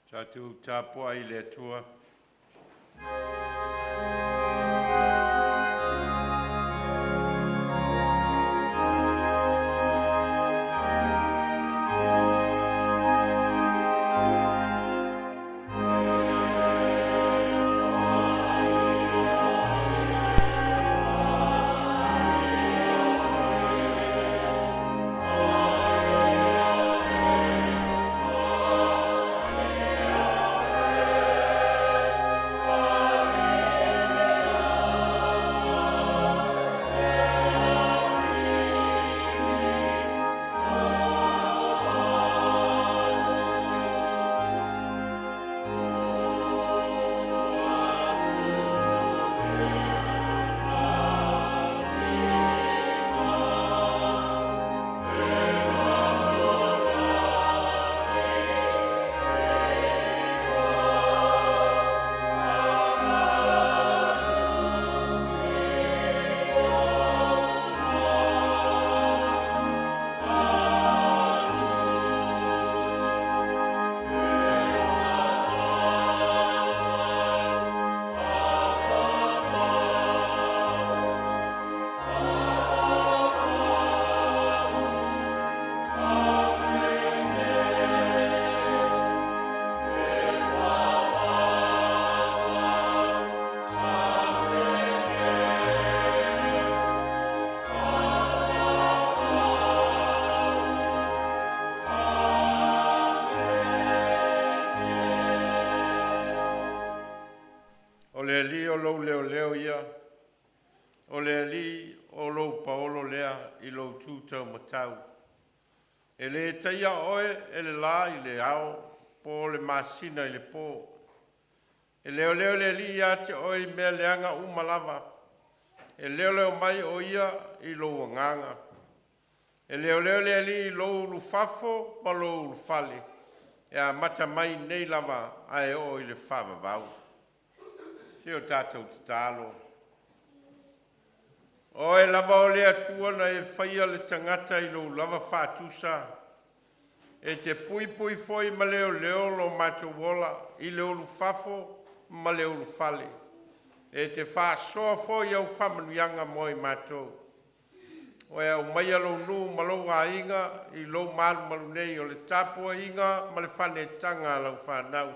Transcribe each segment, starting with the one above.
Tātou tāpua I le atua. O le ali o lo paolo lea I Lotu Taumatau. E le taia oe e le la I le ao po le masina I le po. E leo le ali ia te oe mea leanga umalava. E leo mai o ia I lo nganga. E leo le ali I lo lufafo pa lo lufale. E a mata mai nei lava ai o I le fava vau. Se o tātou te tālo. O e lava o le atua na e whaia le tangata I lo lava whātusa. E te pui foi ma leo lo mātou wola I leo lufafo ma leo lufale. E te whāsoa foi au whamanuianga moi mātou. O e au mai alo nu ma lo a inga I lo malu nei o le tapua inga ma le whane tanga lau whanau.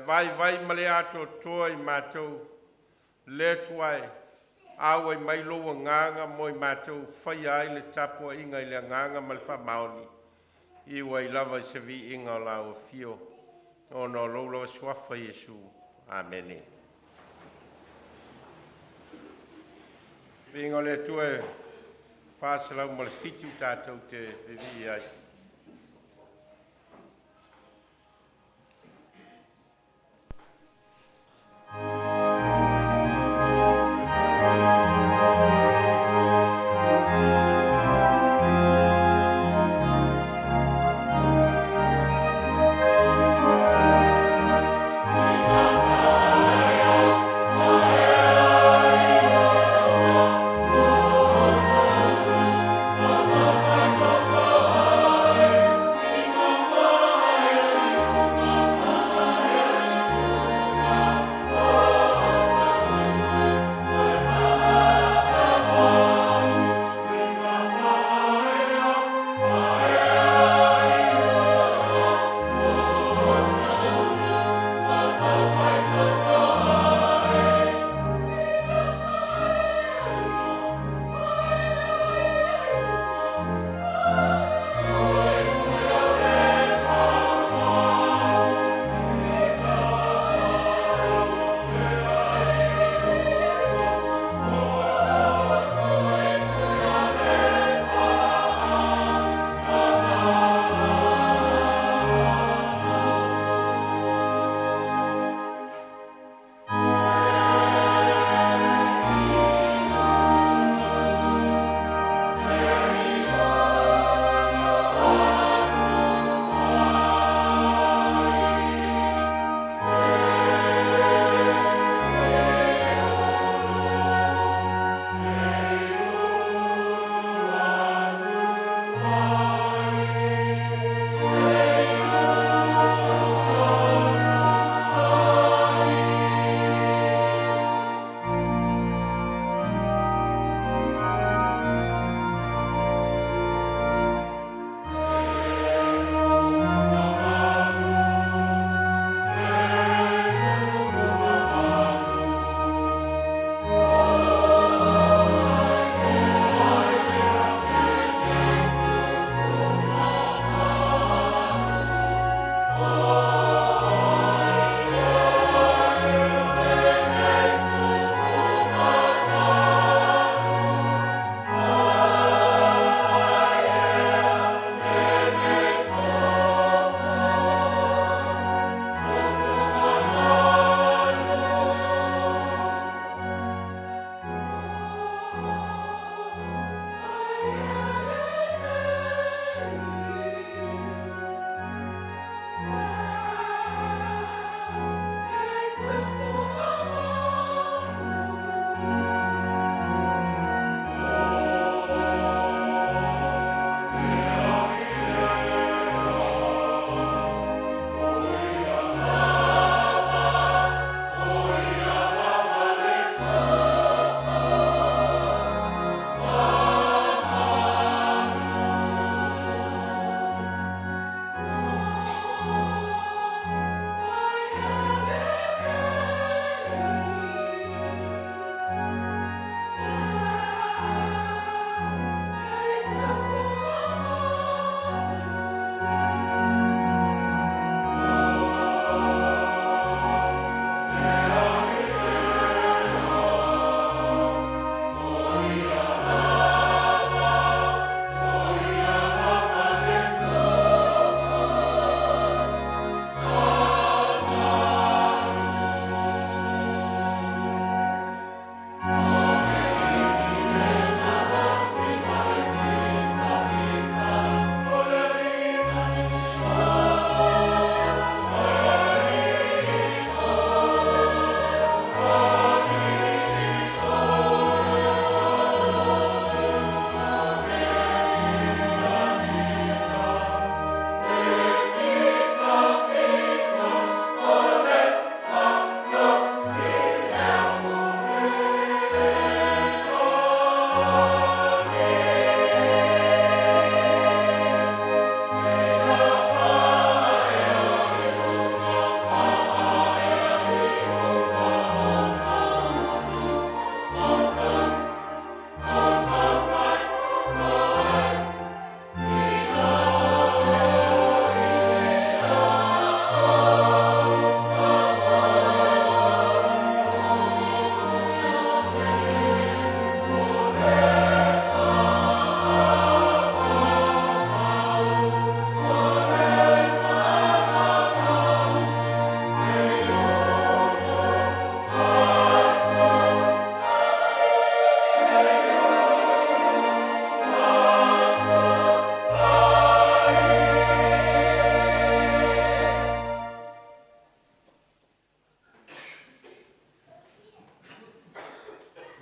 Vai ma le ato toa I mātou le tuai. Awe mai loa nganga moi mātou whai ai le tapua inga I le nganga ma le whamaoni. Iwa I lava se vi inga o lau fio. O no lolo swafa Yesu. Amen. Vinga le tue whāsalau ma le fitu tātou te vivi ai. Oh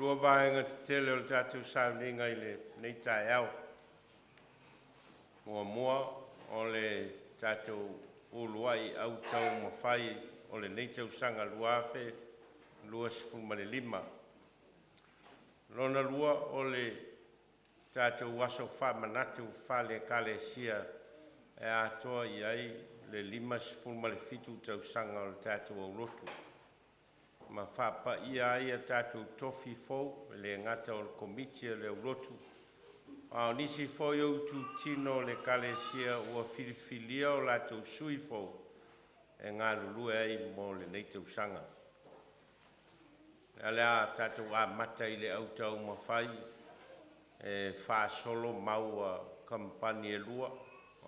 tua vaenga te tele o le tātou Sauniga i le nei tae au. Mua o le tātou uluai au Taumafai o le nei tausanga luafe, lua sifuru ma le 5. Lona lua o le tātou waso whamanatu whale kalesia e atoa i ai le 5 sifuru ma le 7 tausanga o le tātou au Lotu. Ma whapa ia ai a tātou tofi fau le ngata o le komitia le au Lotu. A nisi fau iau tu tino le kalesia ua filifilia o lātou sui fau e ngā lulue ai mo le nei tausanga. A lea tātou a mata i le au Taumafai e whaasolo maua kampani e lua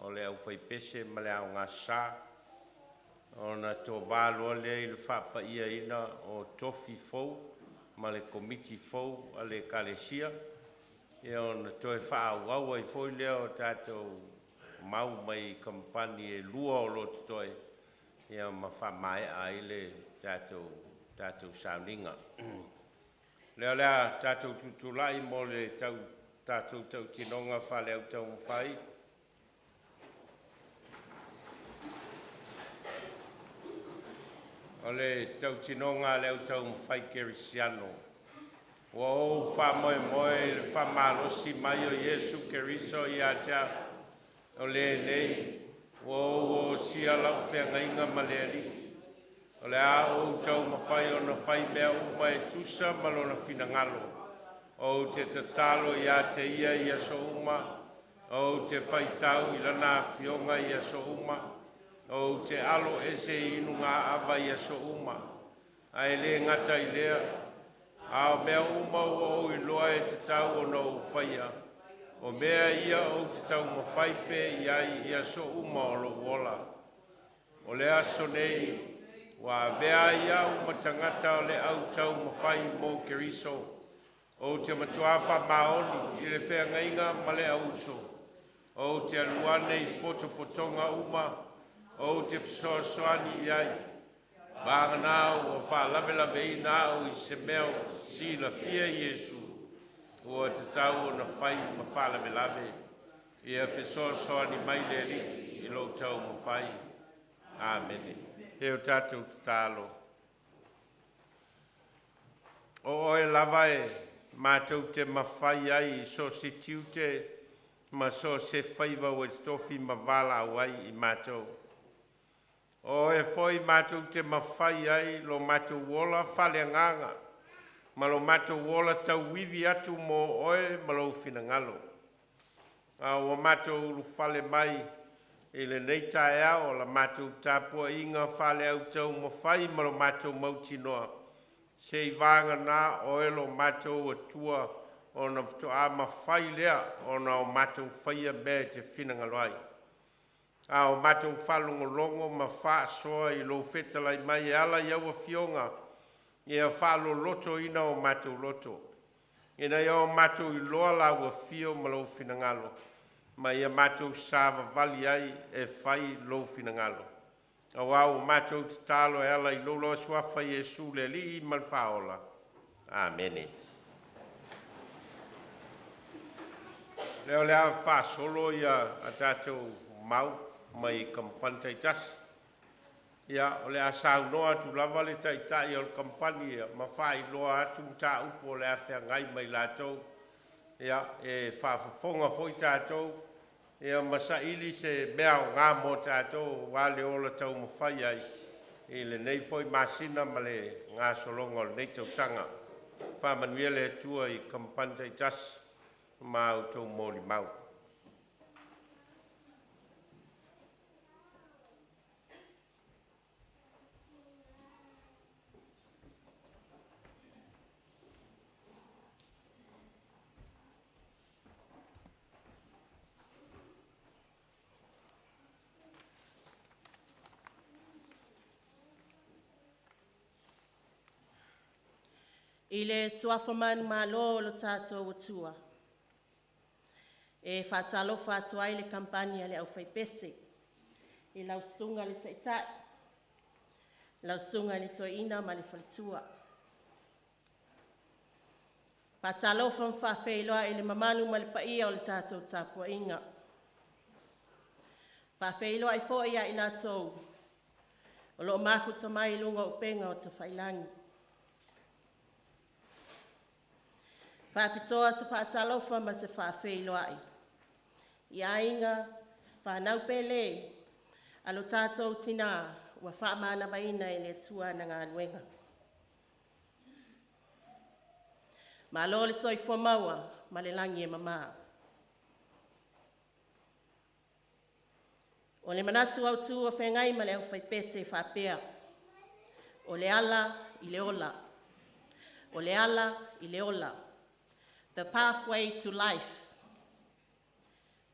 o le au whaipese ma le au ngā sā. O na tō vāloa lea i le whapa ia ina o tofi fau ma le komiti fau a le kalesia. E o na tō e whaau ai fau lea o tātou mau mai kampani e lua o lotu toi. E o ma whamae ai le tātou Sauniga. Lea tātou tutulai mo le tātou tautinonga whale au Taumafai. O le tautinonga le au Taumafai Kerisiano. Ua o whamoe le whamalosi mai o Yesu Keriso i atea o le nei. Ua o sia lau whengainga ma le ali. O le a o Taumafai o na whai mea uma e tusa malo na finangalo. O te tatalo i a te ia i aso uma. O te whaitau i lana fionga i aso uma. O te alo ese inu ngā awa i aso uma. A e le ngata i lea. A o mea uma o i loa e te tau o na o whaia. O mea ia o te Taumafai pe i aso uma o lo wola. O le aso nei. Wa vea ia uma tangata o le au Taumafai mo Keriso. O te matuafa maoni i le whengainga ma le auso. O te aluane i potopotonga uma. O te fisoasoani i ai. Banga nao o whalawe i nao i se meo si la fia Yesu. O te tau o na whai ma whalawe. I a fisoasoani mai le li i lo Taumafai. Amen. E o tātou tālo. O e lava e mātou te mawhai ai i so se tiute ma so se whaiva o e tofi ma Vailaau ai i mātou. O e foi mātou te mawhai ai lo mātou wola whale nganga ma lo mātou wola tau wivi atu mo oe ma lo finangalo. A o mātou lu whale mai e le nei tae au o la mātou tāpua inga whale au Taumafai ma lo mātou mautinoa. Se i vanga nā o e lo mātou atua o na a mawhai lea o na o mātou whaia me te whinangaloi. A o mātou whalongolongo ma wha soa i lo whetalai mai e ala iau a fionga e a whalo loto ina o mātou loto. E na iau mātou i loa lau a fio ma lo whinangalo. Ma ia mātou sāwa vali ai e whai lo finangalo. A wau mātou te tālo e ala i lolo suafa Yesu le li i malwhaola. Amen. Leo lea wha solo ia a tātou mau mai kampantai tas. Ia o lea sāu noa tu lava le taitai o le kampani ia ma whai loa atu mta upo lea whea ngai mai lātou. Ia e whaafafonga foi tātou. Ia masaili se mea o ngā mō tātou wale ola Taumafai ai. I le nei foi masina ma le ngā solonga o le nei tausanga. Whamanuia le tua i kampantai tas ma au tau mōli mau. I le suafaman malo lo tātou atua. E whātalo whātua i le kampania le au whaipese. I lau sunga le taitai. Lau sunga le toi ina ma le whalitua. Whaatalofa mwhawheiloa ele mamanu ma le paia o le tātou tāpua inga. Whawheiloa I fo ia I lātou. O lo mafuta mai lunga o penga o te whailangi. Whapitoa sa whaatalofa ma se whawheiloa I. Ia inga whanau pele alo tātou tina wa whaamana baina I le tua na ngā nuenga. Ma lo le soi fua maua ma le langi e mama. O le manatu au tu o whengai ma le au whaipese whapea. O le ala I le ola. O le ala I le ola. The pathway to life.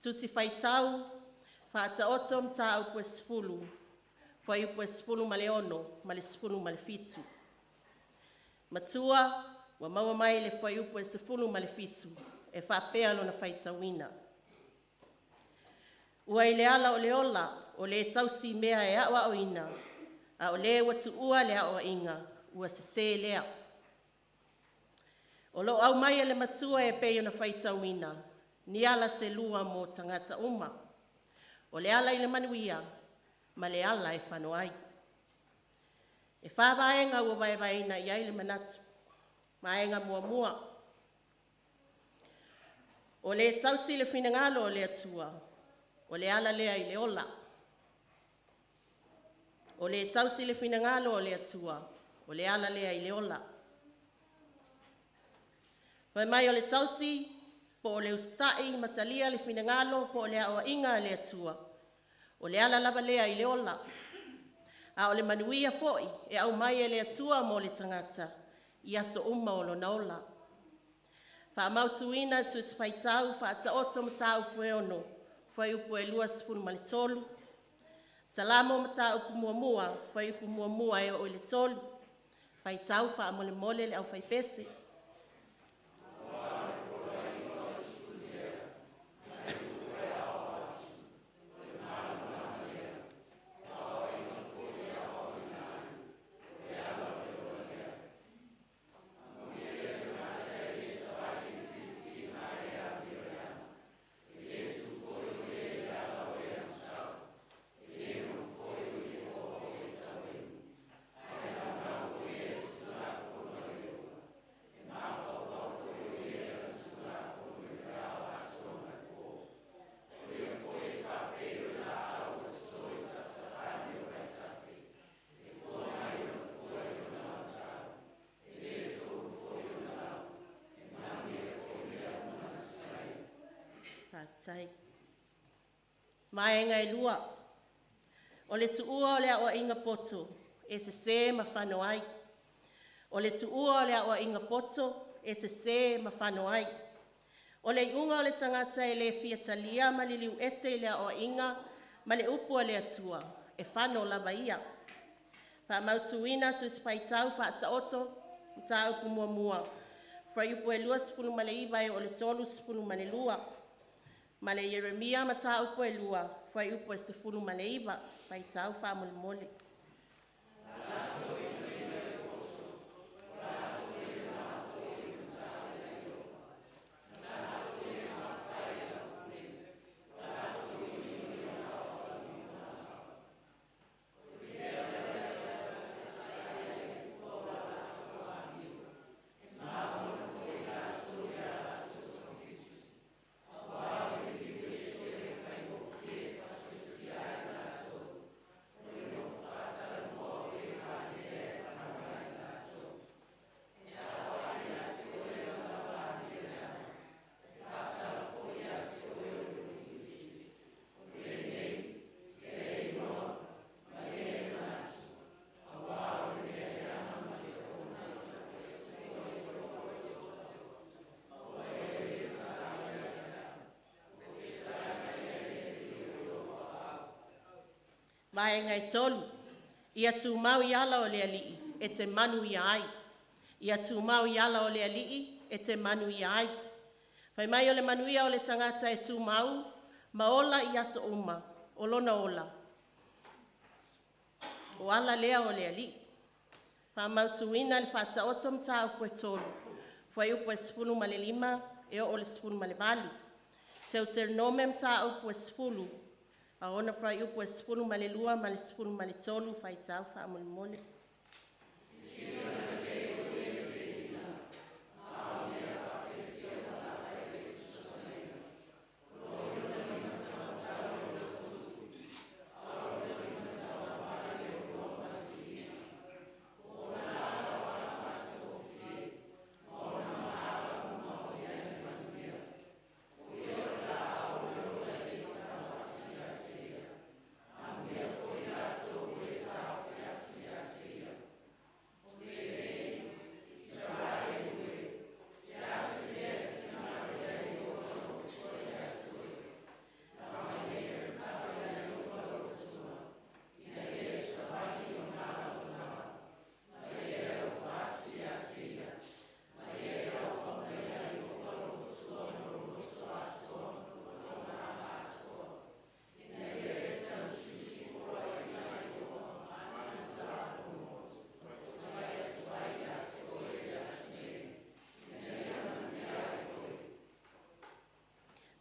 Tusi whaitau, whaata otom ta au pue sifulu. Whai upue sifulu ma le ono, ma le sifulu ma le fitu. Matua, wa maua mai le whai upue sifulu ma le fitu. E whapea lo na whaitawina. Ua I le ala o le ola, o le tausi mea e awa o ina. A o le watu ua le awa inga, ua se lea. O lo au mai le matua e peo na whaitawina. Ni ala se lua mo tangata uma. O le ala I le manuia, ma le ala e whanoai. E whawaenga ua waiwaina I ai le manatu. Maenga mua mua. O le tausi le whinangalo o le atua. O le ala lea I le ola. O le tausi le whinangalo o le atua. O le ala lea I le ola. Vai mai o le tausi, po o le ustai matalia le whinangalo po o le awa inga le atua. O le ala lava lea I le ola. A o le manuia foi e au mai le atua mo le tangata. I aso uma o lo naola. Wha mautuina tu ispaitau wha ata oto matau pue ono. Whai upu e lua sifuru ma le tolu. Salamo matau upu mua mua. Whai upu mua mua e o le tolu. Whai tau wha amole mole le au whai pese. Sai. Maenga e lua. O le tuua o le awa inga poto, e se ma whano ai. O le tuua o le awa inga poto, e se ma whano ai. O le iunga o le tangata e le fiatalia ma li liu ese le awa inga, ma le upu o le atua, e whano lava ia. Pa mautuina tu ispaitau wha ata oto, ta upu mua mua. Whai upu e lua sipulu ma le iwa e o le tolu sipulu ma le lua. Ma le Yeremia ma ta upo e lua, whai upo e sifuru ma le iwa, whai tau wha mole mole. Vai ngai tolu, ia tu mau I ala o le alii, e te manu I ai. Ia tu mau I ala o le alii, e te manu I ai. Vai mai o le manuia o le tangata e tu mau, ma ola I aso uma, o lona ola. O ala lea o le alii. Pa mautuina le whata otom ta upu e tolu. fai upu e sifulu ma le 5 e o le sifulu ma le 4. Deuteronome mta upu e sifulu. Aona fai upu e sifulu ma le 2 ma le sifulu ma le 3 fai tau fa mole.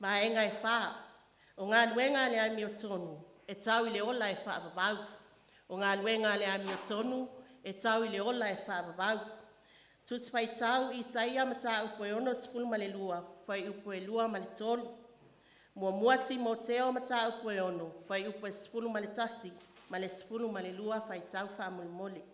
Maenga e wha, o ngā luenga le ami o tonu, e tau i le ola e wha ababau. O ngā luenga le ami o tonu, e tau i le ola e wha ababau. Tuts whai tau i saia mata upo e ono sipulu ma le lua, whai upo e lua ma le tolu. Mua muati mo teo mata upo e ono, whai upo e sipulu ma le tasi, ma le sipulu ma le lua whai tau wha mole.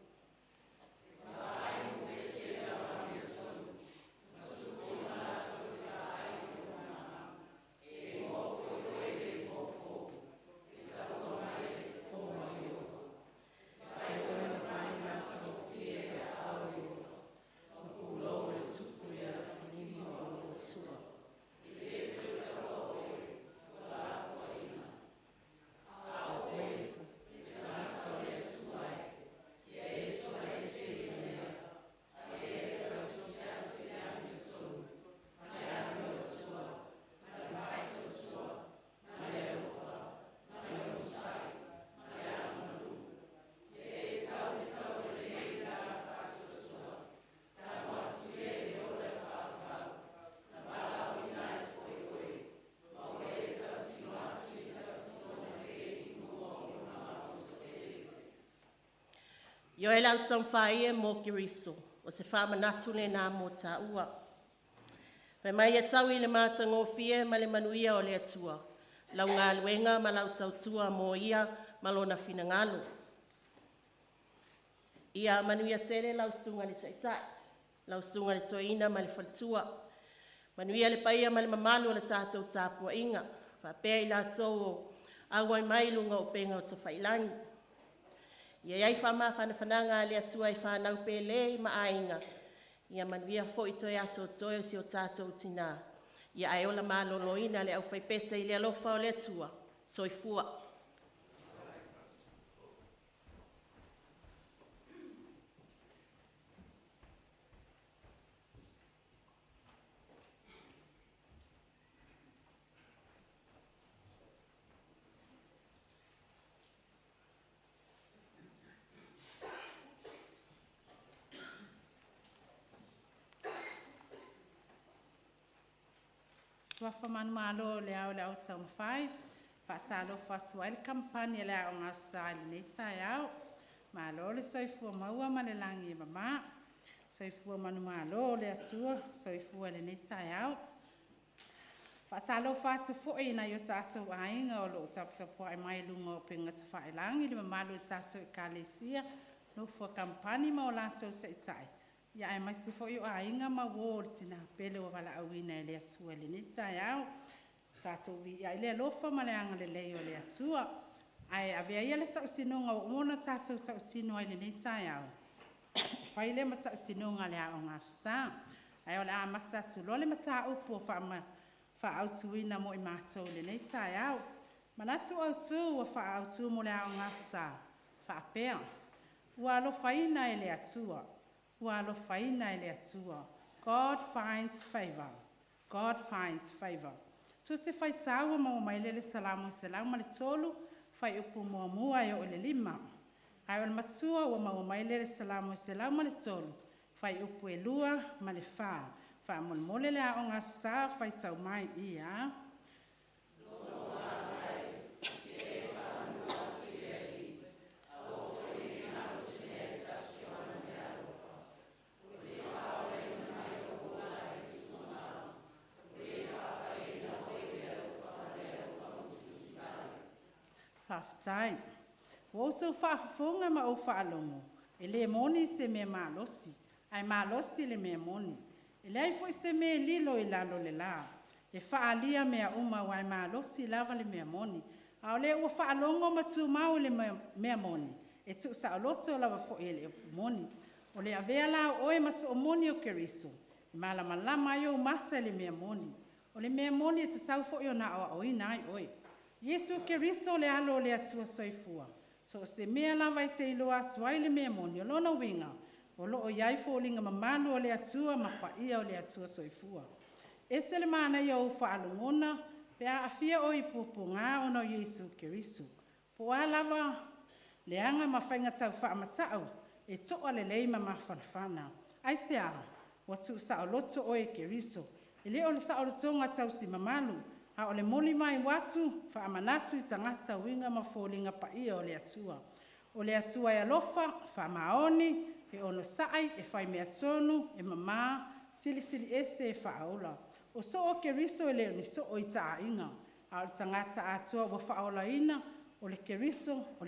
Yo e lau Taumafai e mō ki riso, o se whamanatu le nā mō tā ua. Pai mai e tau i le māta ngō fie ma le manuia o le atua, lau ngā luenga ma lau tautua mō ia ma lona fina ngalo. Ia manuia tere lau sunga le taitai, lau sunga le toina ma le faltua. Manuia le paia ma le mamalu o le tātou tāpua inga, whapea i lātou o awai mai lunga o penga o tawhailangi. Ia iai whama whanawhananga le atua i whanau pele ma ainga. Ia manuia fo i toi aso toi o si o tātou tina. Ia ai ola māloloina le au whaipesa i le alofa o le atua. Soifua. Wafa manu malo le au Taumafai, whaatalo whatua le kampani le au ngā sāli nei tai au. Malo le soifua maua ma le langi e mama, soifua manu malo le atua, soifua le nei tai au. Whaatalo whaatu fwoi na yo tātou ainga o lo taputapua ai mai lunga o penga ta whaelangi, le mamalo le tātou e kālesia, no fua kampani ma o lātou taitai. Ia e mai se fo yo ainga ma wōr tina pele o wala awina e le atua le ni tai au. Tātou vi ia le alofa ma le anga le leo le atua. Ai avea ia le tausinonga o mona tātou tausino ai le ni tai au. Whai le ma tausinonga le au ngā sā. Ai o le a mata tu lo le mata upo wha autuina mo i mātou le ni tai au. Manatu autu o wha autu mo le au ngā sā. Wha apea. Ua lo whaina e le atua. Ua lo whaina e le atua. God finds favor. God finds favor. Tu se whai tāua ma o maile le salamu ma le tolu, whai upu mua mua e o le 5. Ai o le matua o ma o maile le salamu ma le tolu, whai upu e 2 ma le 4. Whaamole le o ngā sā whaitau mai ia. Whawhtai. Wautou whaafafonga ma o whaalongo. E le moni se mea malosi. Ai malosi le mea moni. E le aifo se mea lilo I lalo le la. E whaalia mea uma wai malosi lava le mea moni. Ao le ua whaalongo ma tu mau le mea moni. E tu sa o loto lava fo e le moni. O le avea la oe maso o moni o keriso. E malama lama yo mata le mea moni. O le mea moni e te sau fo i o na o ina ai oe. Yesu keriso le alo le atua soifua. So se mea lava I te iloa tuai le mea moni o lona winga. O lo o iai fo linga mamalu o le atua ma pa ia o le atua soifua. E se le mana ia o whaalungona, pe a afia o I pupu ngā ono Yesu keriso. Po a lava le anga ma whainga tau whaamatau, e toa le leima ma whanawhana. Ai se a, watu sa o loto o e keriso. E le o le sa o lotonga tau si mamalu, a o le moli mai watu, whaamanatu I tangata winga ma fōlinga pa ia o le atua. O le atua e alofa, whaamaoni, e ono saai, e whai mea tonu, e mamā, sili ese e whaaola. O so o keriso e leo ni so o I taa inga. A o le tangata atua wa whaola ina, o le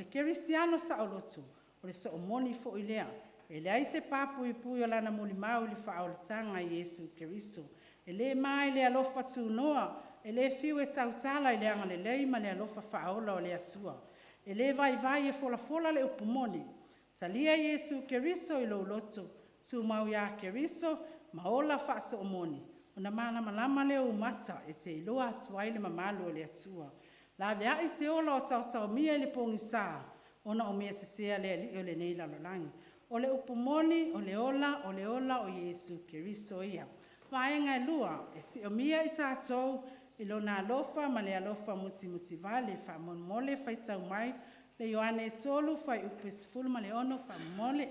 kerisiano sa o lotu, o le so o moni fo I lea. E le aise papu I pui o lana moli mau li whaola tanga Yesu keriso. E le mai le alofa tu noa, e le fiu e tautala I le anga le leima le alofa whaola o le atua. E le vai e fola le upumoni. Talia Yesu keriso I lo loto, tu mau ya keriso, maola whaaso o moni. Ona mana malama le umata e te iloa tuai le mamalu o le atua. La vea I se ola o tautau mia le pongi saa, ona o mea sesea le ali o le neila lolangi. O le upumoni, o le ola o Yesu keriso ia. Vaenga e lua, e si o mia I tātou, I lona alofa ma le alofa muti vale, wha mole whaitau mai, le Ioane e tolu, whai upes fulma le ono, wha mole.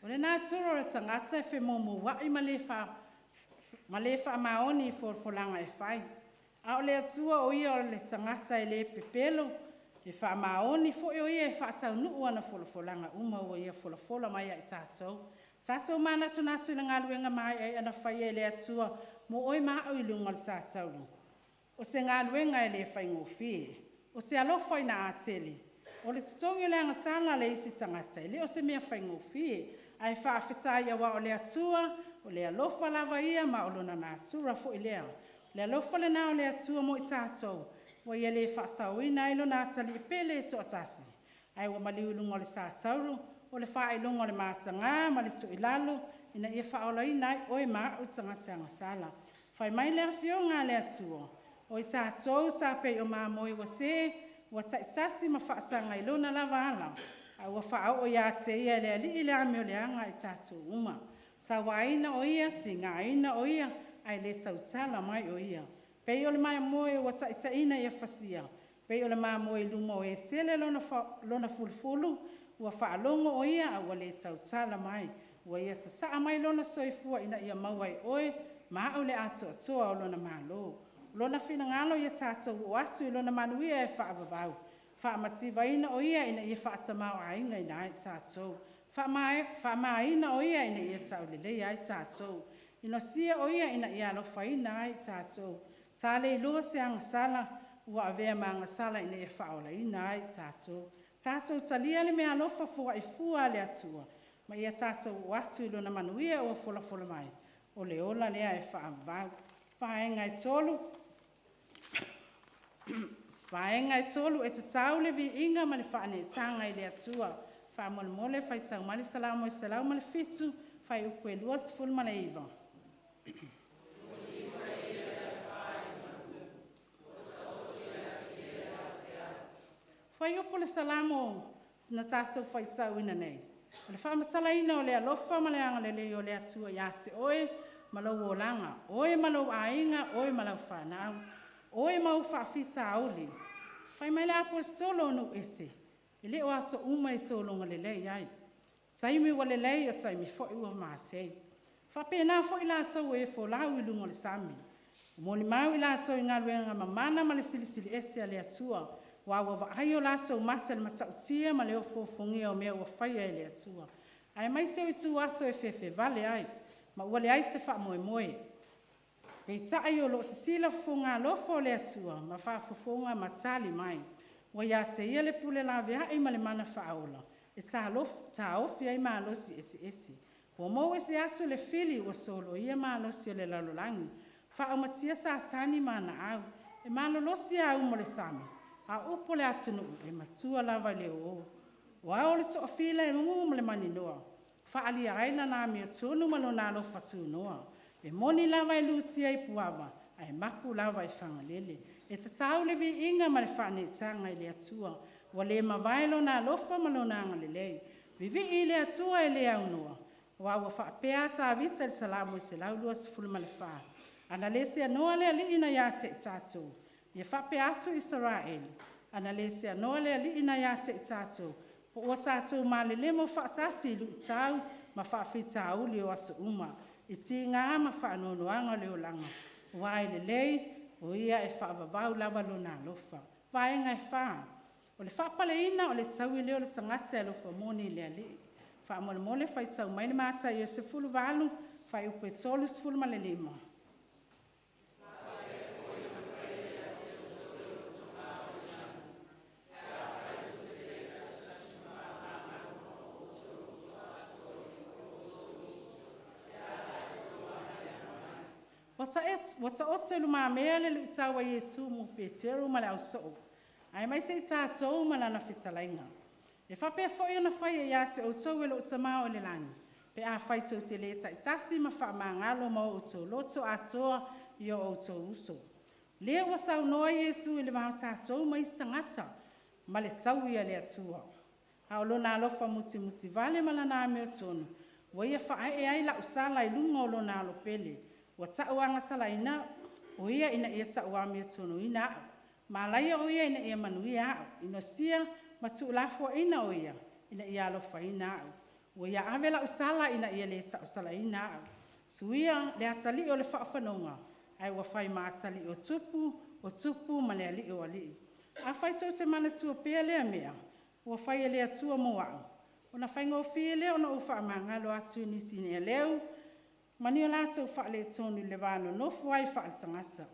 O le nā toro re tangata e whe momo wai ma le wha maoni folanga e whai. A o le atua o ia o le tangata e le pepelo, e wha maoni fo o ia e wha tau nuu ana folanga uma o ia fola mai ai tātou. Tātou mana tu nātu le ngāluenga mai ai ana whai e le atua mo oi maa o ilunga le sātauru. O se ngāluenga e le whai ngōwhie. O se alofa I na ateli. O le tutongi le anga sala le isi tangata. Le o se mea whai ngōwhie. Ai whaafetai awa o le atua, o le alofa lava ia ma o lona nātura fo I lea. Le alofa le nā o le atua mo I tātou. Wa ia le whaasauina I lona atali I pele e toa tasi. Ai wa maliulunga le sātauru, o le whaelunga le mātanga, ma le to ilalo, ina ia whaola ina I oe maa o tangata ngasala. Whai mai le awhionga le atua. O I tātou sa pei o maa moi wa se, wa taitasi ma whaasanga I lona lava ala. A ua whaau o ia te ia le ali le ame o le anga I tātou uma. Sa waina o ia, te ngāina o ia, ai le tautala mai o ia. Pei o le mai moe o taitaina ia whasia. Pei o le mai moe luma o e sele lona fulfulu, ua whaalongo o ia, a ua le tautala mai. Ua ia sa mai lona soifua ina ia mauai oe, maa o le ato atoa o lona malo. Lona whina ngalo ia tātou o atu I lona manuia e whaababau. Whaamativa ina o ia ina ia whaatamau ainga ina ai tātou. Whaamaina o ia ina ia taulelei ai tātou. Ina sia o ia ina ia alofa ina ai tātou. Sale ilua se anga sala, ua avea maanga sala ina ia whaola ina ai tātou. Tātou talia le mea alofa fua I fua le atua. Ma ia tātou o atu I lona manuia o fola mai. O le ola lea e whaamavau. Whaenga I tolu. Vaenga e tolu e te tau le vi inga ma le whaane tanga I le atua. Wha mole whai tau mali salamo e salau ma le fitu, whai ukwe luas ful ma le iwa. Whai upo le salamo na tātou whai tau ina nei. O le whaamatalaina o le alofa ma le anga le o le atua ia te oe ma lau o langa. Oe ma lau ainga, oe ma lau whanau. Oe ma u whaafita auli. Whai mai le apostolo nu ese. Ele o aso uma e solonga le lei ai. Taimi wa le lei o taimi fo ua maasei. Whapena fo ila tau e fo lau I lunga le sami. Moni mau ila tau I ngā ruenga mamana ma le silisili ese a le atua. Wa wa hai o la tau mata le matautia ma le o fofongia o mea ua whaia e le atua. Ai mai se o I tu aso e fefe vale ai. Ma ua le ai se wha moe moe. Pei tae o lo se sila fonga lofo le atua. Ma wha fofonga ma tali mai. Wa ia te ia le pule la vea I ma le mana whaola. E ta ofi ai maa losi esi. Wa mo e se atu le fili wa solo ia maa losi o le lalolangi. Wha au matia sa tani mana au. E maa losi au mo le sami. A upo le atunu e matua lava le o. Wa o le to fila e mungu mo le mani noa. Wha ali aina na mi o tunu malo na lo fatu noa. E moni lava e luti ai puava. Ai mapu lava I whangalele. E tatau le vi inga ma le whane tanga I le atua. Wa le mawailo na lofa malo na ngalelei. Vivi I le atua e le au noa. Wa wa whapea ta vita le salamu I se laulua sifulu ma le wha. Ana le se anoa le ali ina ya te tatou. Ia whapea atu Israel. Ana le se anoa le ali ina ya te tatou. Po ua tatou ma le lemo whaatasi lu tau ma whaafita auli o aso uma. I ti ngā ma whaanonoanga leo langa. Wa le lei o ia e whaavavau lava lo na lofa. Vaenga e wha. O le whaapale ina o le taui leo le tangata e lofa moni le ali. Wha mole mole whai tau mai le mata I se fulu valu. Whai upe tolu se fulu ma le lima. Wata oto lu maa mea le lu itawa Yesu mu Petero ma le au soo. Ai mai se tātou ma lana whitalainga. E whape fo I na whai e ia te outou e lo utamao le langi. Pe a whai tau te le taitasi ma wha maa ngalo ma outou loto atoa I o outou uso. Lea wa sau noa Yesu I le maho tātou ma istangata ma le tau ia le atua. Hao lo na alofa muti vale ma lana ame o tonu. Wa ia wha e ai la usala I lunga o lo na alo pele. Wa ta'uanga salaina o ia ina ia ta'uami tonu ina au. Ma laia o ia ina ia manuia au. Ina sia matu lafo ina o ia ina ia alofa ina au. Wa ia avela usala ina ia le ta'usala ina au. Suia le atali o le whaafanonga. Ai wa whai ma atali o tupu ma le ali o ali. A whai tau te mana tua pia lea mea. Wa whai lea tua mua au. Ona whai ngō fia leo na uwha amanga lo atu nisi ni leo. Mani o lātou whaale tonu le wāno nofu ai whaale tangata.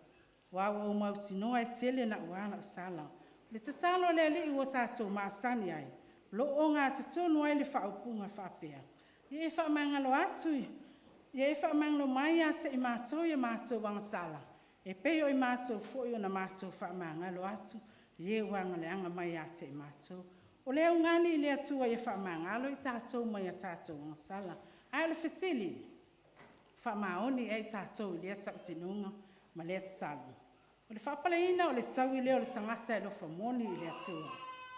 Wawa o mauti noa e tele na uana o sala. Le tatalo le ali ua tātou maasani ai. Lo o ngā te tonu ai le whaupunga whapea. Ie e whaamangalo atui. Ie e whaamangalo mai a te I mātou I mātou wanga sala. E peo I mātou fōi o na mātou whaamangalo atu. Ie wanga le anga mai a te I mātou. O leo ngani le atua I whaamangalo I tātou mai a tātou wanga sala. Ai le fesili. Whamaoni e tātou I lea tau tinunga ma lea tatalu. O le whapaleina o le tau I leo le tangata e lofa moni I lea tua.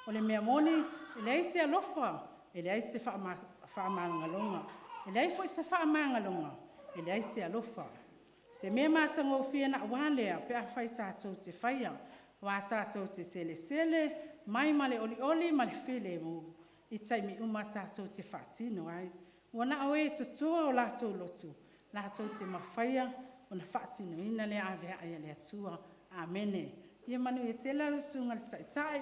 O le mea moni I le aise alofa, I le aise whaamangalonga. I le aifo I se whaamangalonga, I le aise alofa. Se mea mātango fia na walea pe a whai tātou te whaia, wā tātou te sele, mai male oli male while mo. I taimi uma tātou te whaatino ai. Wana oe tutua o lātou lotu. Lātou te mawhaia o na whaatino ina le awea aia le atua. Amene. Ia manu e te la rusunga le taitai.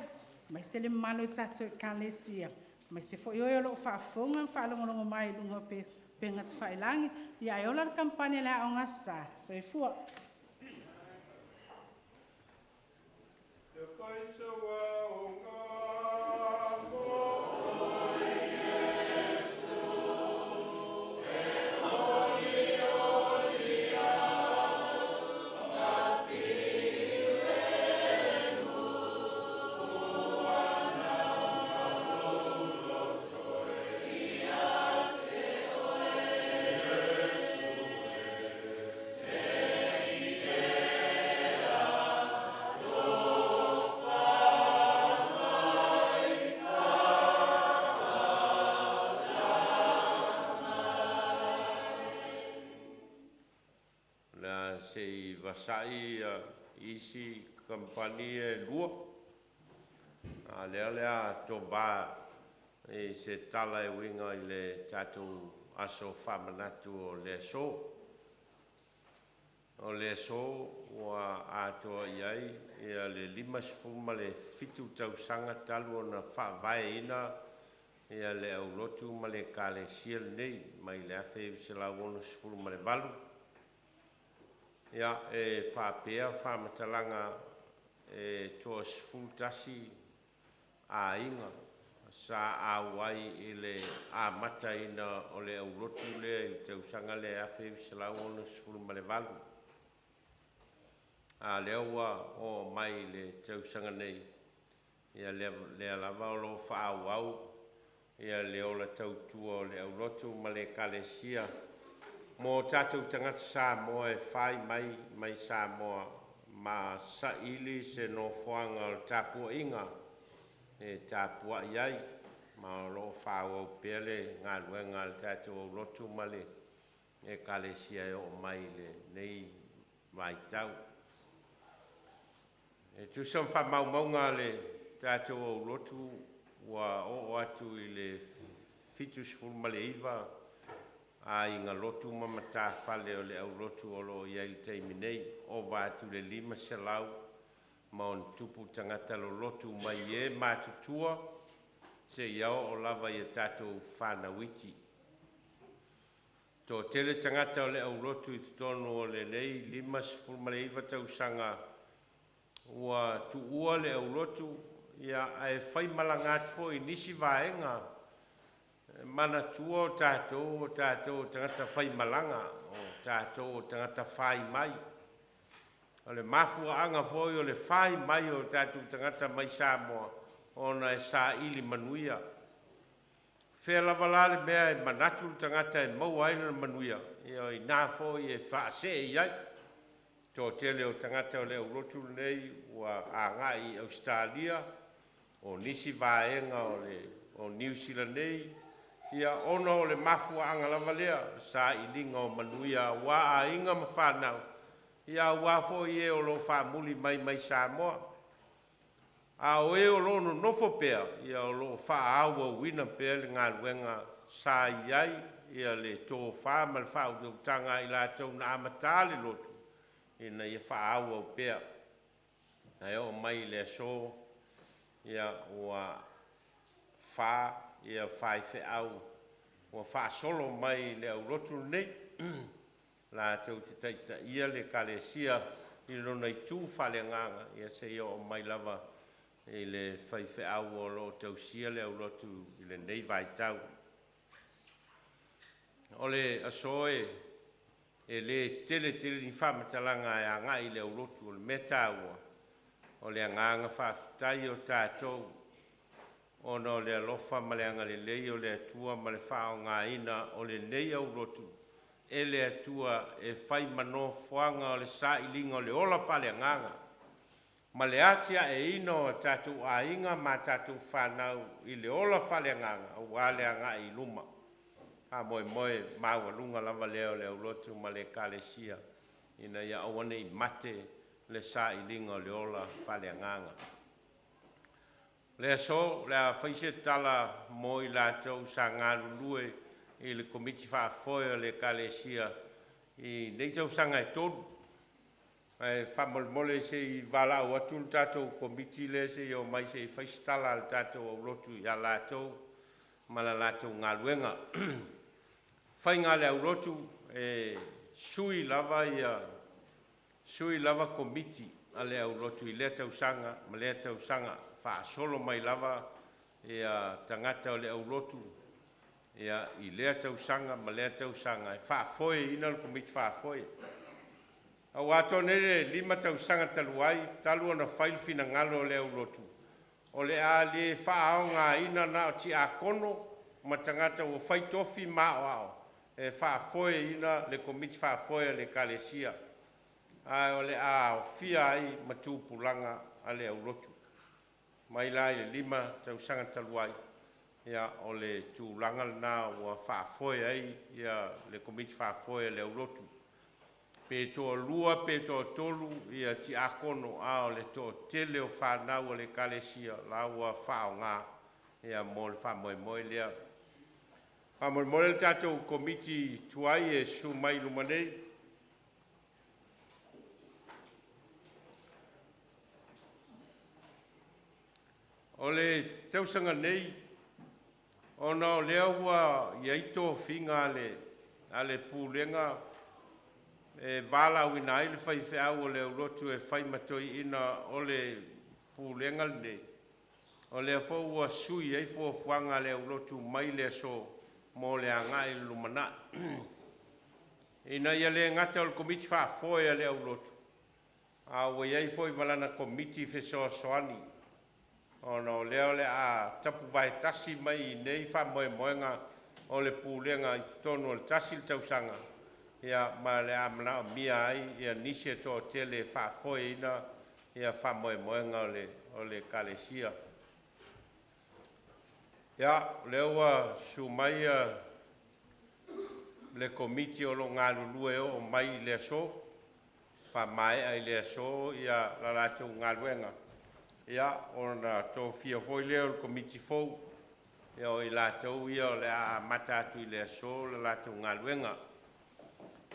Mai se le manu e tātou e kālesia. Mai se fo ioe o lo whaafonga, whaalongolongo mai lunga pe ngata whailangi. Ia e ola kampane le au ngasa. So e fua. vasai isi kampani lua. Lea to ba e se tala e winga i le tatu aso whamanatu o le so. O le so wa atoa iai ia le 5 le fitu tausanga talu o na whawai ina ia le au lotu ma le kale sia nei mai le awhi se la wono 10 ma le valu. Ia e whapea whamatalanga e toa 10 tasi a inga sa awai i le a mata ina o le au lotu le i tausanga le awhi se la wono 10 ma le valu. A lewa o mai le tausanga nei ia le lava o lo whaawau ia le ola tautua o le au lotu ma le kalesia mo tatou tangata sa moa e whai mai sa moa ma sa ili se no whanga o tapua inga e tapua iai ma lo whaawau pele ngā luenga le tatou au lotu ma le e kalesia e o mai le nei mai tau. E tu som fa maunga le tatou au lotu wa o atu i le fitus fulma le iwa a inga lotu mamata fale o le au lotu o lo ia il teiminei o va atu le 5 selau ma on tupu tangata lo lotu mai e matutua se iao o lava i tatou whanawiti. To tele tangata o le au lotu i tonu o le nei 5 fulma le iwa tausanga ua tuua le au lotu ia e whai malangatu fo i nisi vaenga mana tua o tātou tangata whai malanga o tātou tangata whai mai o le mafua anga foi o le whai mai o tātou tangata mai Samoa o na e sa ili manuia whea lavalale mea e manatu tangata e mau aina manuia ia i nā foi e whaase e iai to tele o tangata o le au lotu nei ua a ngai Australia o nisi vaenga o New Zealand nei ia ona o le mafua anga lava lea sa ilinga o manuia wa a inga mawhanau ia ua fo i e o lo whamuli mai Samoa a o e o lo no nofo pea ia o lo wha aua wina pea le ngā luenga sa iai ia le tō wha ma le wha o tanga i la tau na amatale lotu ina ia whaau au pea. Ai o mai le so ia ua wha ia whai whiau ua wha solo mai le au rotu nei la tau te taita ia le kalesia i lona i tū whale nganga ia se ia o mai lava i le whai whiau o lo tau sia le au rotu i le nei vai tau. O le asoe e le tele ni whamatalanga e a ngai le urotu o le metaua o le anganga whawhitai o tātou o no le alofa ma le anga le lei o le atua ma le whao ngā ina o le nei au rotu e le atua e whai mano whanga o le sa ilinga o le ola whale anganga ma le atia e ino tātou a inga ma tātou whanau i le ola whale anganga o wale anga i luma a moe maua lunga lava leo le ulotu ma le kalesia ina ia awane i mate le sa ilinga o le ola whale anganga. Le aso, le a whaise tala mo i lātou sa ngā lulue i le komiti whaafoe o le kalesia i nei tau sanga e tonu. E whamolmole se i Vailaau atu le tātou komiti le se i o mai se i whaise tala le tātou au lotu i a lātou ma la lātou ngā luenga. Whai ngā le au lotu e sui lava komiti a le au lotu i le tausanga ma le tausanga wha solo mai lava e a tangata o le au lotu e a i le tausanga ma le tausanga e wha foe ina le komiti wha foe. Au ato nere 5 tausanga taluai talu ana whail fina ngalo le au lotu. O le a le wha ao ngā ina na o ti a kono ma tangata o whai tofi mao ao. E whaafoe ina le komiti whaafoe le kalesia. Ai o le a o fia ai matupulanga a le au lotu. Mai lai le 5 tausanga taluai. Ia o le tūlanga na ua whaafoe ai ia le komiti whaafoe le au lotu. pe to lua pe to tolu ia ti akono a o le to tele o whanau o le kalesia la ua whao ngā ia mo le whamoe lea. Whamoe le tātou komiti tuai e su mai lumanei. O le tausanga nei, ona o lea ua iaito finga ale pūlenga e Vailaau ina ai le whaiwheau o le Lotu e whaimatoi ina o le pūlenga nei. O lea fo ua sui ei fuafuanga le Lotu mai le so mo le anga i lumana. Ina ia le ngata o le komiti whaafoe a le Lotu. A ua iei foi malana komiti whesoa soani. Ono leo le a tapu vai tasi mai nei whamoe moenga o le pūlenga i tonu o le tasi le tausanga. Ia ma le amana o mia ai, ia nisi e tō tele whaafoe ina, ia whamoe moenga o le kalesia. Ia lewa su mai le komiti o lo ngā lulue o mai le so, whamae ai le so, ia la rātou ngā luenga. Ia, ona tō fia foi leo le komiti fou, ia o i lātou ia o le a matatu i le so, le lātou ngā luenga.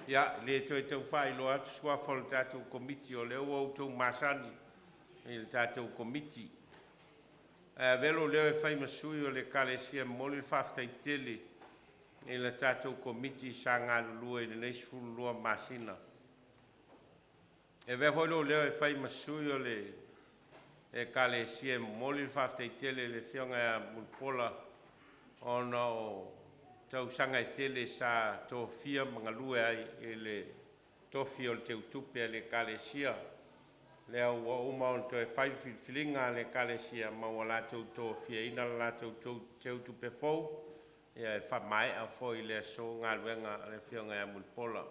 Ia, le toi tau whai loa atu sua fol tātou komiti o leo au tau masani i le tātou komiti. Velo leo e whai masui o le kalesia moli le whaftai tele i le tātou komiti sa ngā lulua i le neisi fululua masina. E veo leo e whai masui o le e kalesia moli le whaftai tele le whionga a mulpola ona o tausanga i tele sa tō fia mga lue ai e le tofi o le teutupe le kalesia. Lea ua uma on to e whai filinga le kalesia ma ua lātou tō fia ina lātou teutupe fou e whamai a fōi le so ngā luenga le whionga a mulpola.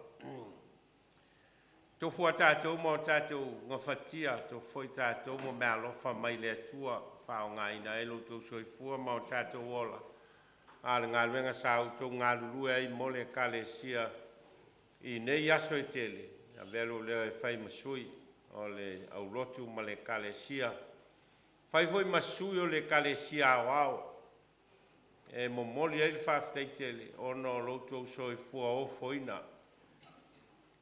Tō fua tātou mo tātou ngā whatia, tō fwoi tātou mo mea lofa mai le tua whao ngā ina elo tō soi fua mo tātou ola. Ale ngā luenga sa auto ngā lulue ai mo le kalesia i nei aso i tele. A velo leo e whai masui o le au Lotu ma le kalesia. Whai fwoi masui o le kalesia au au. E mo moli ai le whaftai tele, ono Lotu soi fua o foina.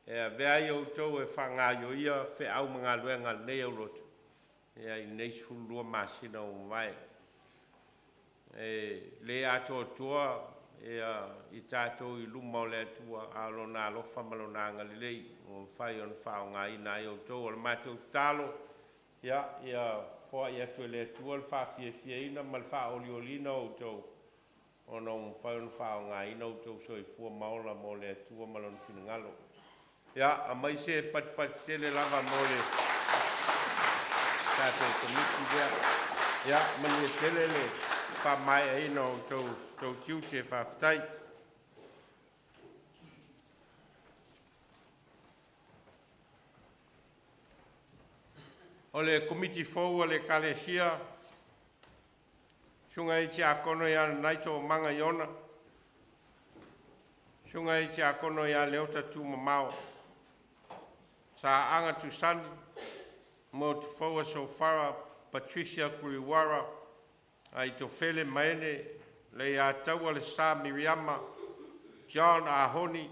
E vea i outou e whangāio ia whe au mga luenga nei au Lotu. E i nei sulua masina o mai. E le ato tua i tātou i luma o le atua alona alofa malona ngalilei. O whai on whao ngā ina i outou o le mātou stalo. Ia wha i atu le atua le whawhia fia ina ma le wha oli olina outou. Ono whai on whao ngā ina outou so i fua maola mo le atua malona finangalo. Ia, a mai se pat tele lava mole tātou komiti dea. Ia, mani e tele le wha mai e ino tau tiu te whaftai. O le komiti fou a le kalesia, sunga i te akono ia naito manga iona, sunga i te akono ia leota tu mamao. Sa anga tu sani, mo tu faua so fara Patricia Kuriwara, ai to fele maene, le a taua le sa Miriama, John Ahoni,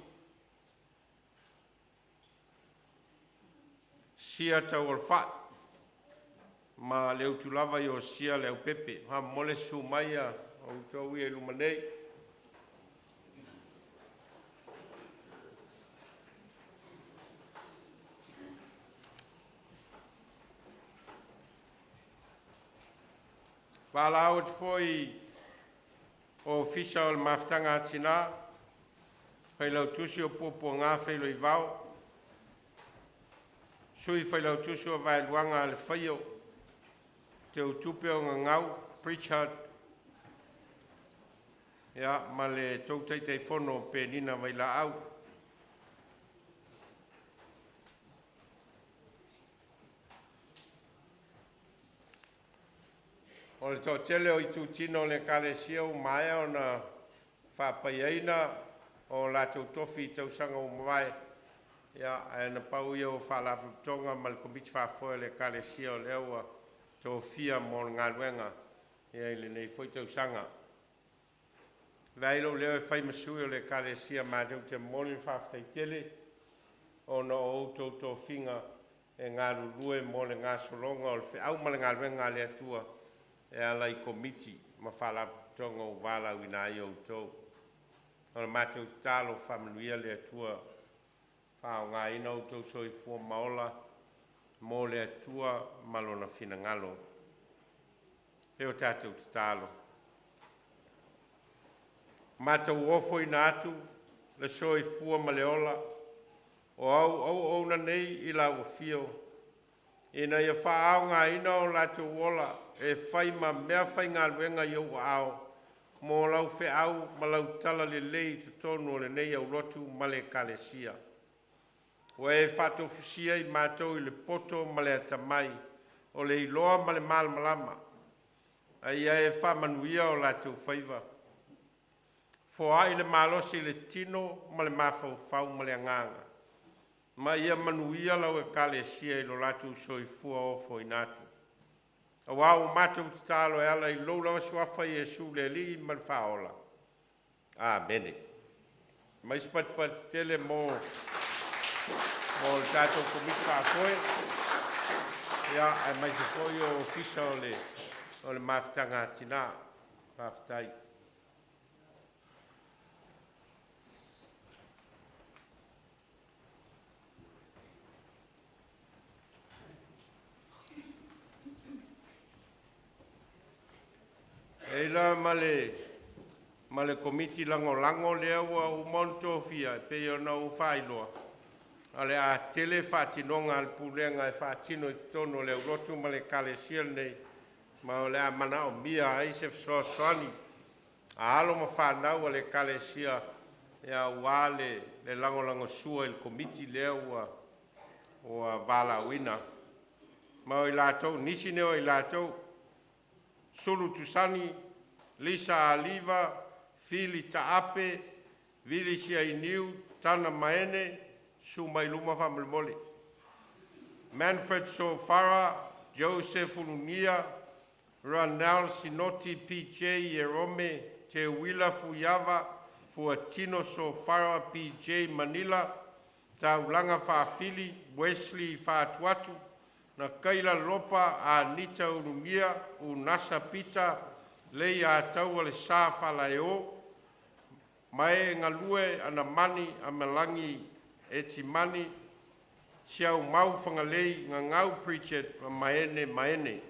sia tau al fat, ma leu tu lava i o sia leu pepe, ha mole su maia, o tau i e lumanei. Vailaau te foi o fisa o le maftanga atina, whailau tusi o popo ngā whailo i vau, sui whailau tusi o vailuanga le whaio, te utupe o ngau, Pritchard, ia ma le tautaitei whono pe nina Vailaau. O le tō tele o i tū tino le kalesia o mai o na whapaiaina o lātou tofi tausanga o mawai Ia, na pau ia o whalaputonga ma le komiti whafoe le kalesia o lewa tō fia mō ngā luenga. Ia ili nei foi tau sanga. Vailaau leo e whai masui o le kalesia mātou te mōni whawhtai tele o no o tō whinga e ngā rurue mō le ngā solonga o le whiau ma le ngā luenga le atua e ala i komiti ma whalaputonga o Vailaau ina ai o tō. O le mātou talo whamanuia le atua o ngā ina o tau soi fua maola mō le atua malona whina ngalo. Heo tātou te tālo. Mātou ofo ina atu le soi fua ma le ola o au na nei i la ua fio. Ina ia whaao ngā ina o lātou ola e whai ma mea whai ngā luenga i au ao mō lau whiau ma lau tala le lei te tonu o le nei au Lotu ma le kalesia. O e whatofusia i mātou i le poto ma le atamai, o le iloa ma le malmalama. Ai e whamanuia o lātou whaiva. Fōa i le malosi le tino ma le mawhau ma le anganga. Ma ia manuia lau e kalesia i lo lātou soifua ofo i nātu. A wau mātou te tālo e ala i lou lawa suafa i Jesu le li ma le whaola. Bene. Ma ispatpat tele mō o le tātou komiti whakoe. Ia, e mai te koi o fisa o le mawhitanga tina, mawhitai. Eila ma le komiti lango lea ua u monto fia, pe o na u whailoa. Ale a tele whatinonga al pulenga e whatino i tono le Lotu ma le kalesia nei, ma o le a mana o mia a isef soani. A alo ma whanau a le kalesia e a wale le lango sua il komiti lea ua Vailaauina. Ma o i lātou, nisi neo i lātou, Sulu Tusani, Lisa Aliva, Fili Taape, Vili Siainiu, Tana Maene, Sumai Luma Familmole. Manfred Sofara, Joseph Ununia, Ranal Sinoti PJ Yerome, Te Wila Fuyava, Fuatino Sofara PJ Manila, Taulanga Fafili, Wesley Fatuatu, na Kaila Lopa a Nita Ununia, Unasa Pita, Leia Tau ale Safa Laeo, Mae Ngalue Anamani Amalangi Etimani, Siau Mau Whangalei Ngangau Preachet Maene.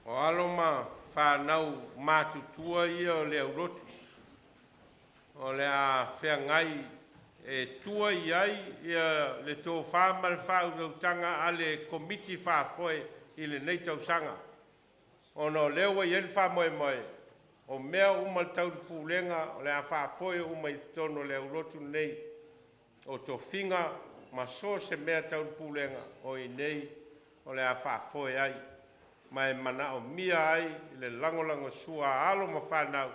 O aloma whanau mātutua ia o le Lotu. O le a whengai e tua iai ia le tō whāmal whaurautanga a le komiti whāfoe i le nei tausanga. O no lewa i el whamoe. O mea umal tau pūlenga o le a whāfoe umai tono le Lotu nei. O tō whinga ma so se mea tau pūlenga o i nei o le a whāfoe ai. Mai mana o mia ai le lango sua alo ma whanau.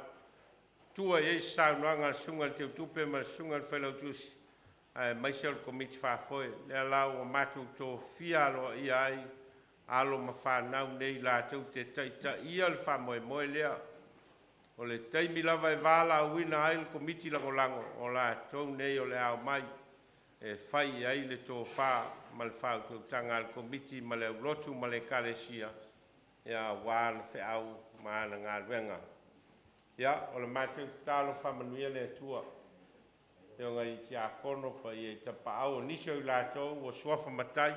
Tua e saunoanga sunga te utupe ma sunga whalau tusi. Mai se o komiti whafoe. Le lau o matu tō fialo i ai. Alo ma whanau nei la tau te taita ia le whamoe lea. O le taimi lava e Vailaau ina ai le komiti lango. O la tau nei o le au mai. E whai ai le tō wha ma le whau tau tanga le komiti ma le Lotu ma le kalesia. Ia wāna whiau maana ngā ruenga. Ia, o le mātou tālo whamanuia le atua. Eo ngai ti a kono pa i e tapa au. Nisio i lātou o suafa matai.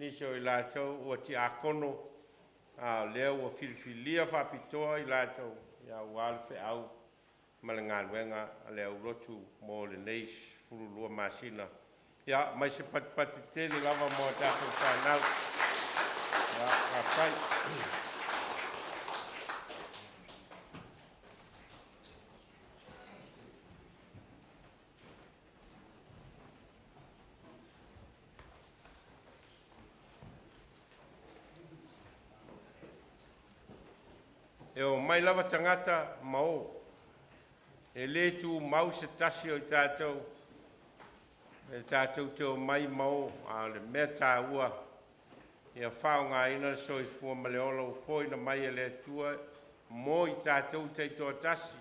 Nisio i lātou o ti a kono. Leo o filifilia whapitoa i lātou. Ia wāna whiau ma le ngā ruenga a le Lotu mō le neis furulua masina. Ia, mai se patipati tele lava mō tātou whanau. E o mai lava tangata mao. E le tu mau se tasi o tātou. E tātou te o mai mao a le mea tā ua. Ia whao ngā ina soi fua maleolo foi na mai e le tua. Mo i tātou te toa tasi.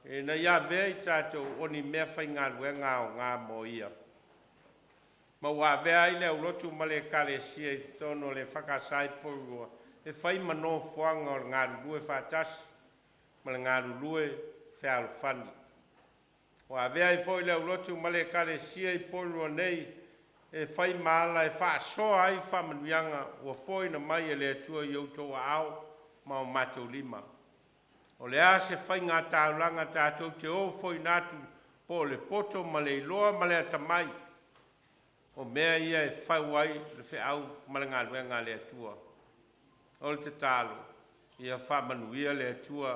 E na ia vea i tātou oni mea whai ngā ruenga o ngā mo ia. Ma wā vea i leo lotu ma le kare sia i tono le whakasai porua. E whai mano whuanga o ngā rurue whātasi. Ma le ngā rurue whialu whani. Wā vea i whoi leo lotu ma le kare sia i porua nei. E whai maala e whaasoa ai whamanuianga. Ua whoi na mai e le atua i outoa au ma o mātou lima. O le a se whai ngā tāulanga tātou te o whoi nātu po le poto ma le iloa ma le atamai. O mea ia e whauai le whiau ma le ngā ruenga le atua. O le te tālo, ia whamanuia le atua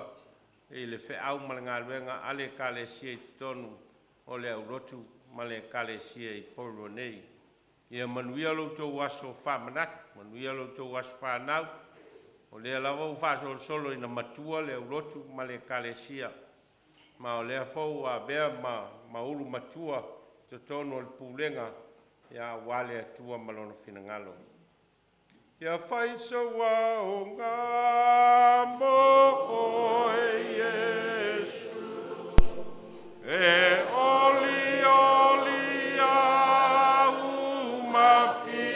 e le whiau ma le ngā ruenga ale ka le sia i tonu o le aurotu ma le ka le sia i poro nei. Ia manuia lo tō aso whamanatu, manuia lo tō aso whanau, o lea lawa u whaso solo ina matua le aurotu ma le kalesia. Ma o lea fau a bea ma uru matua te tono le pūlenga ia wale atua malona whinangalo. Ia whaisa wa o ngā mo e Yesu, e oli oli au mawhi.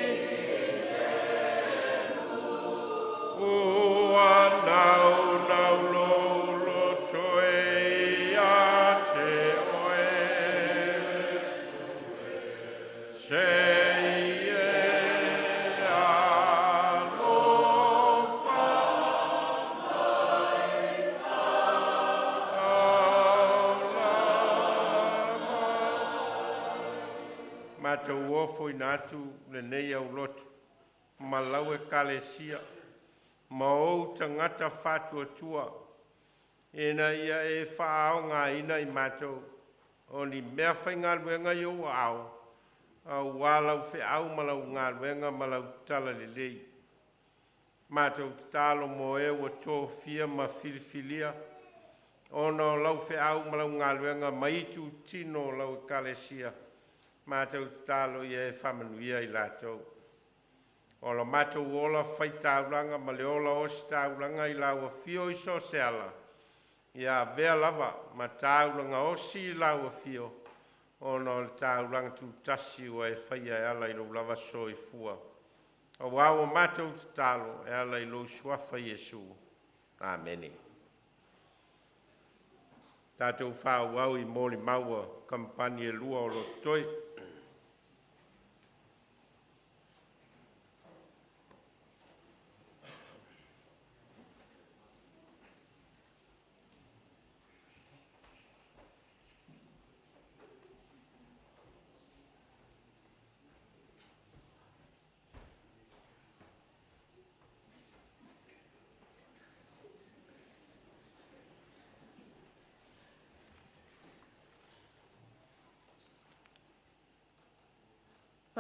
Mātou ofo i nātu le nei au lotu, malau e kalesia, ma ou tangata whātua tua, e na ia e whaao ngā ina i mātou, o ni mea whainga luenga i o au, au wālau whi au malau ngā luenga malau tala le lei. Mātou tālo mo e wa tō fia ma filifilia, ono lau whi au malau ngā luenga maitu tino lau e kalesia, mātou tālo i e whamanuia i lātou. Ola mātou ola whai tāuranga, ma le ola osi tāuranga i laua fio i so seala. Ia vea lava, ma tāuranga osi i laua fio. Ono le tāuranga tu tasi ua e whai e ala i lo lava so i fua. O wāua mātou tālo e ala i lo suafa Iesu. Āmeni. Tātou whāu au i mōli maua, kampani e lua o lo toi.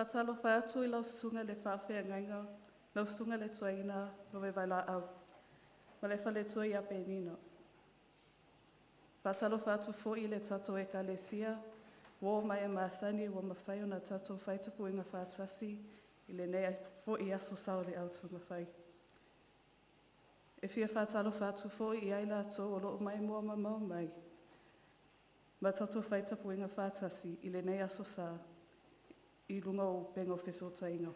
Patalo whai atu i lau sunga le whawhea ngainga, lau sunga le tuaina, Nove Vailaau, ma le whale tui a penino. Patalo whai atu fo i le tato e kalesia, wō mai e maasani wō mawhai o na tato whaitapu inga whātasi, i le nea fo i aso sao le autu mawhai. E fia whātalo whai atu fo i aila ato o loo mai mua mamau mai, ma tato whaitapu inga whātasi, i le nea aso sao, i lunga o pengo wheso tainga.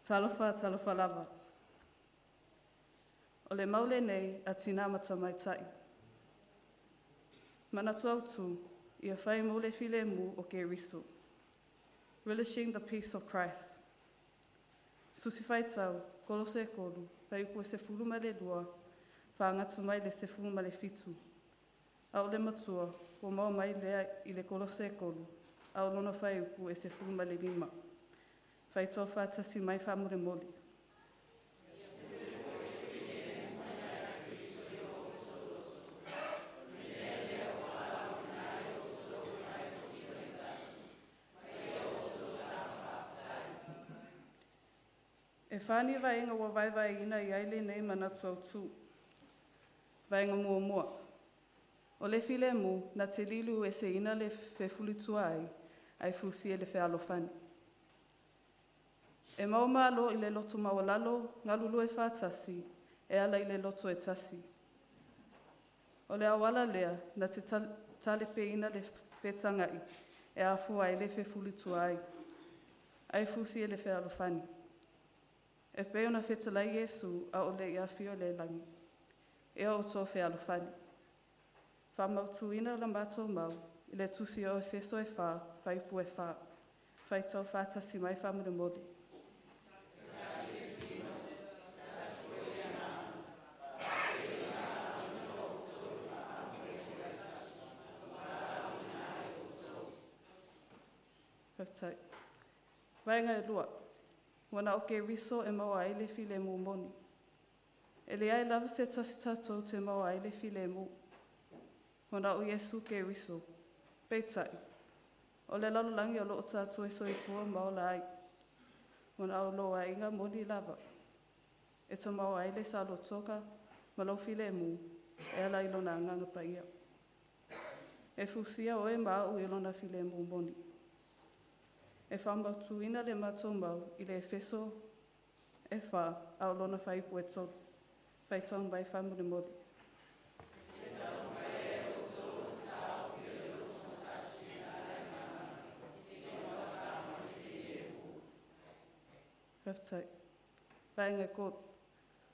Talofa lava. O le maule nei a tina mata mai tai. Mana tuautu, ia whai maule file mu o ke riso. Relishing the peace of Christ. Susi whai tau, kolo se kolu, whai upo se fulu ma le dua, whaangatu mai le se fulu ma le fitu. Au le matua, o mau mai lea i le kolo se kolu, au lona whai upu e se fuma le lima. Whai tō whātasi mai whamure moli. E whāni vai inga wa vai ina i aile nei manatu au tū. vaenga mua. O le file mu, na te lilu e se ina le fefulitua ai fusi e le fealofani. E maumalo i le loto mawalalo, ngalulu e whātasi, e ala i le loto e tasi. O le awala lea, na te tale pe ina le whetangai, e afua i le fefulitua ai fusi e le fealofani. E peo na whetalai Yesu a o le iawhio le langi, e o tō fealofani. Whamautuina la mātou mau, i le tusi o e wheso e whā, whaipu e whā, whaitau whātasi mai whamure mole. Haftai. Vaenga e lua, wana o ke riso e maua ai le file mu moni. E le ai lava se tasi tatou te maua ai le file mu. Wana o Yesu ke riso. Peitai. O le lalolangi o loo tātou e soifua maola ai. Wana o loa inga moni lava. E ta maua ai le salo toka, ma lo file mu, e ala ilona nganga pa ia. E fusia o e maa u ilona file mu moni. E whamautuina le mātou mau i le wheso e whā au lona whaipu e tō. Whaitau mai whamure mori. Haftai. Vaenga kōt.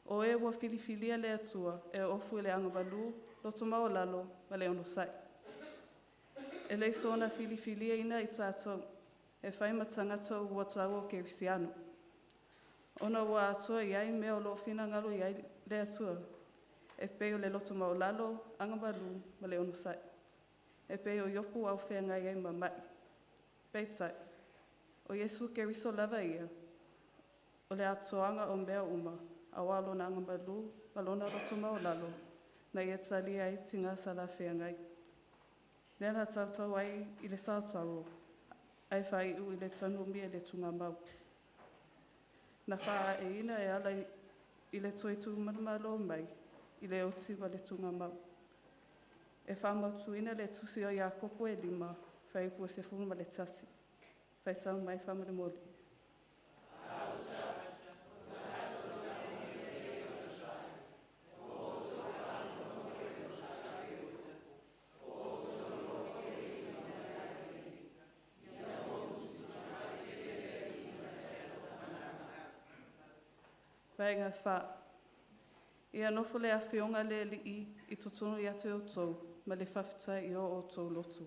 O e wa filifilia le atua e ofu le angabalu, loto mau lalo, ma le ono sai. E le sona filifilia ina i tātou. E whaima tangata ua tau o ke risiano. Ona ua atua iai mea o loo fina ngalo iai le atua. E peo le loto mau lalo, angabalu, ma le ono sai. E peo yopu au whenga iai mamai. Peitai. O Yesu ke riso lava ia. O le atoanga o mea uma. Awalo na angabalu, ma lona loto mau lalo. Na ia tali ai tinga sala whengai. Nena tautau ai i le tautau. Ai whai u i le tanumi e le tunga mau. Na whaa e ina e ala i le toitu manamalo mai, i le oti wa le tunga mau. E whamautu ina le tusi o ia kopo e lima, whai pua se funga le tasi. Whai tau mai whamare mori. Vaenga wha. Ia nofo le awhionga le li i totonu i atu o tau, ma le whawhitai i o tau lotu.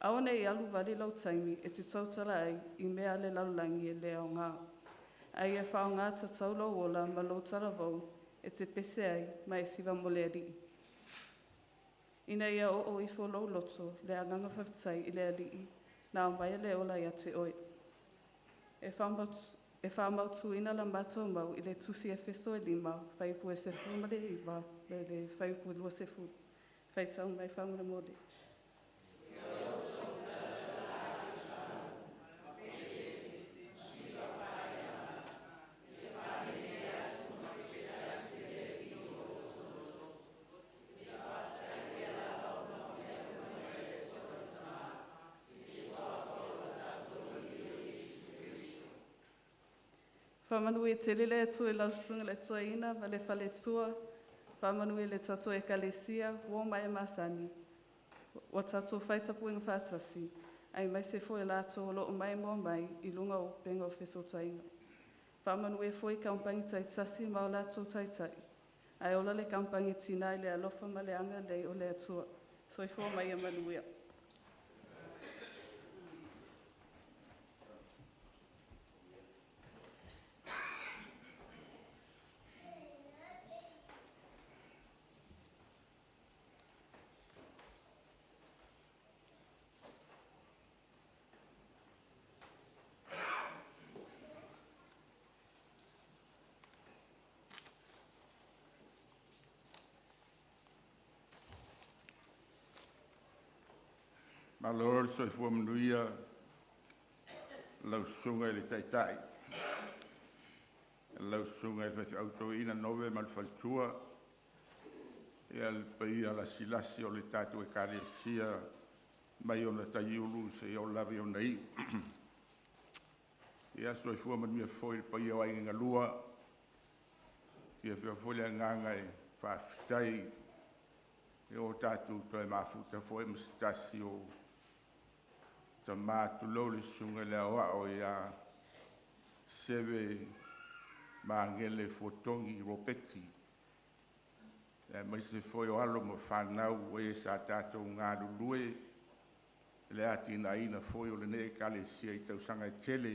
Aone i alu vali lau taimi e te tautala ai i mea le lalulangi e lea o ngā. Ai e whao ngā ta taulo ola ma lau tala vau e te pese ai ma e siva mo le li. Ina ia o i fo lau loto le anganga whawhitai i le li i, na o mai le ola i ate oi. E whamautu ina la mātou mau i le tusi e wheso e lima, whaipu e se fumare iwa, le whaipu e lua se fu. Whaitau mai whamura mōre. Whamanu e te lele tu e lausunga le tua ina, ma le whale tua. Whamanu e le tato e kalesia, wo mai e masani. O tato whaitapu inga whātasi, ai mai se fo e lato o loo mai mo mai i lunga o penga o wheso tainga. Whamanu e fo i kampangi tai tasi ma o lato tai tai. Ai ola le kampangi tina i le alofa ma le anga lei o le atua. So i fo mai e manuia. Ma lor so fu mnuia lau sunga le taitai. Lau sunga le auto ina Nove mal faltua. Ia le paia la silasi o le tātou e kālesia mai ona taiulu se o lawe o nei. Ia soi fua manua foi le paia o ainga lua. Ia whia fole nganga e whaafitai. E o tātou toi mafuta foi mastasi o ta mātu lau le sunga le awa o ia sewe maangele fotongi ropeti. Mai se foi o alo ma whanau e sa tātou ngā lulue. Le ati na ina foi o le ne kālesia i tausanga e tele.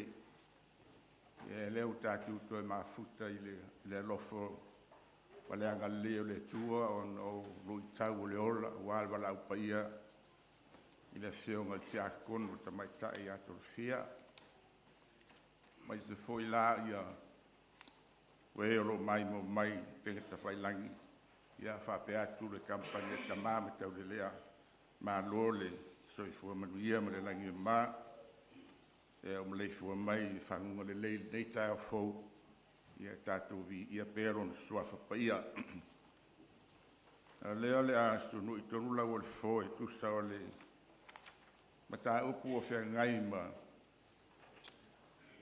E leo tātou toi mafuta i le lofo waleanga leo le tua o rui tau o le ola wal wala upaia i le whionga te akonu ta mai tai ato le fia. Mai se foi la ia weolo mai mo mai pengeta whailangi. Ia whape atu le kampanya ta mame tau le lea ma lole soi fua manuia ma le langi ma e o mlei fua mai whangunga le lei nei tai o fau ia tātou vi ia pero na sua whapaia. Leo le a sunu i tonu lau o le fo e tusa o le ma tā upu o whea ngai ma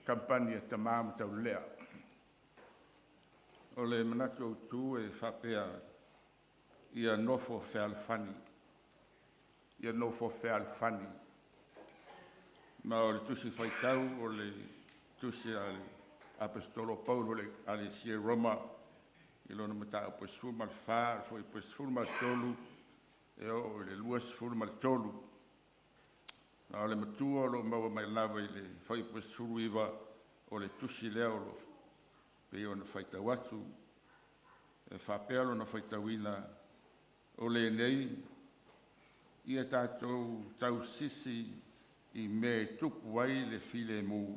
kampanya ta mame tau lea. O le manatu o tu e whapea ia nofo whealfani. Ia nofo whealfani. Ma o le tusi whaitau o le tusi ale apostolo Paulo le ale sie Roma. I lona mata o posful mal wha, foi posful mal tolu. E o le luas ful mal tolu. Ma o le matua lo maua mai lava i le foi posful iwa o le tusi leo lo. Pe o na whaitau atu. E whapelo na whaitauina o le nei, ia tātou tau sisi i me tupu ai le file mu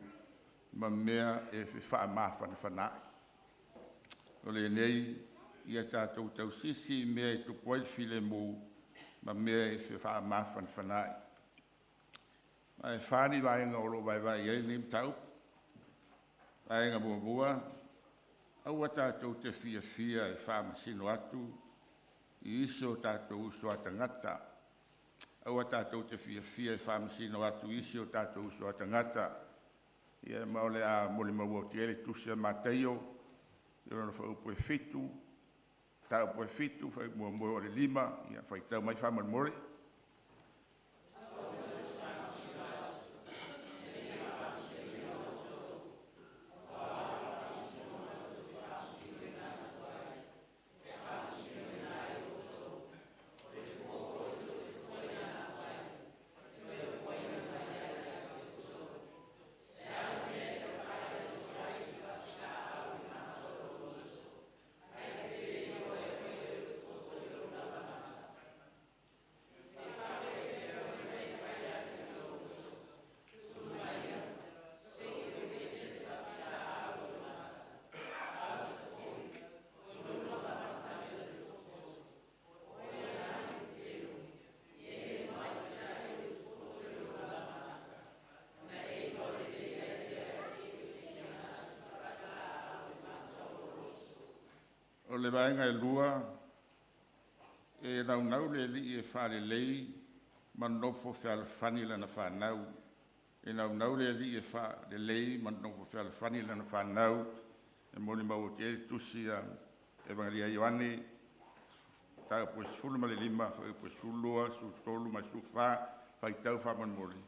ma mea e wha mawhana whanai. O le nei, ia tātou tau sisi i me tupu ai le file mu ma mea e wha mawhana whanai. Ma e whani vaenga o lo vai e nim tau, vaenga mua, aua tātou te fia e wha masino atu, i iso tātou uso atangata. Aua tātou te fia e whamasino atu iso tātou uso atangata. Ia maole a mole maua ti ele tusia mateio. Ia rana wha upo e fitu. Tā upo e fitu, whai mua mua o le lima. Ia whai tau mai whaman mole. O le vaenga e lua, e nau le li e whare lei, man nofo whial whani lana whanau. E nau le li e whare lei, man nofo whial whani lana whanau. E moni mau te e tusi a Evangelia Ioane, tā pues fulu ma le lima, pues fulua, su tolu, ma su wha, whai tau whaman mori.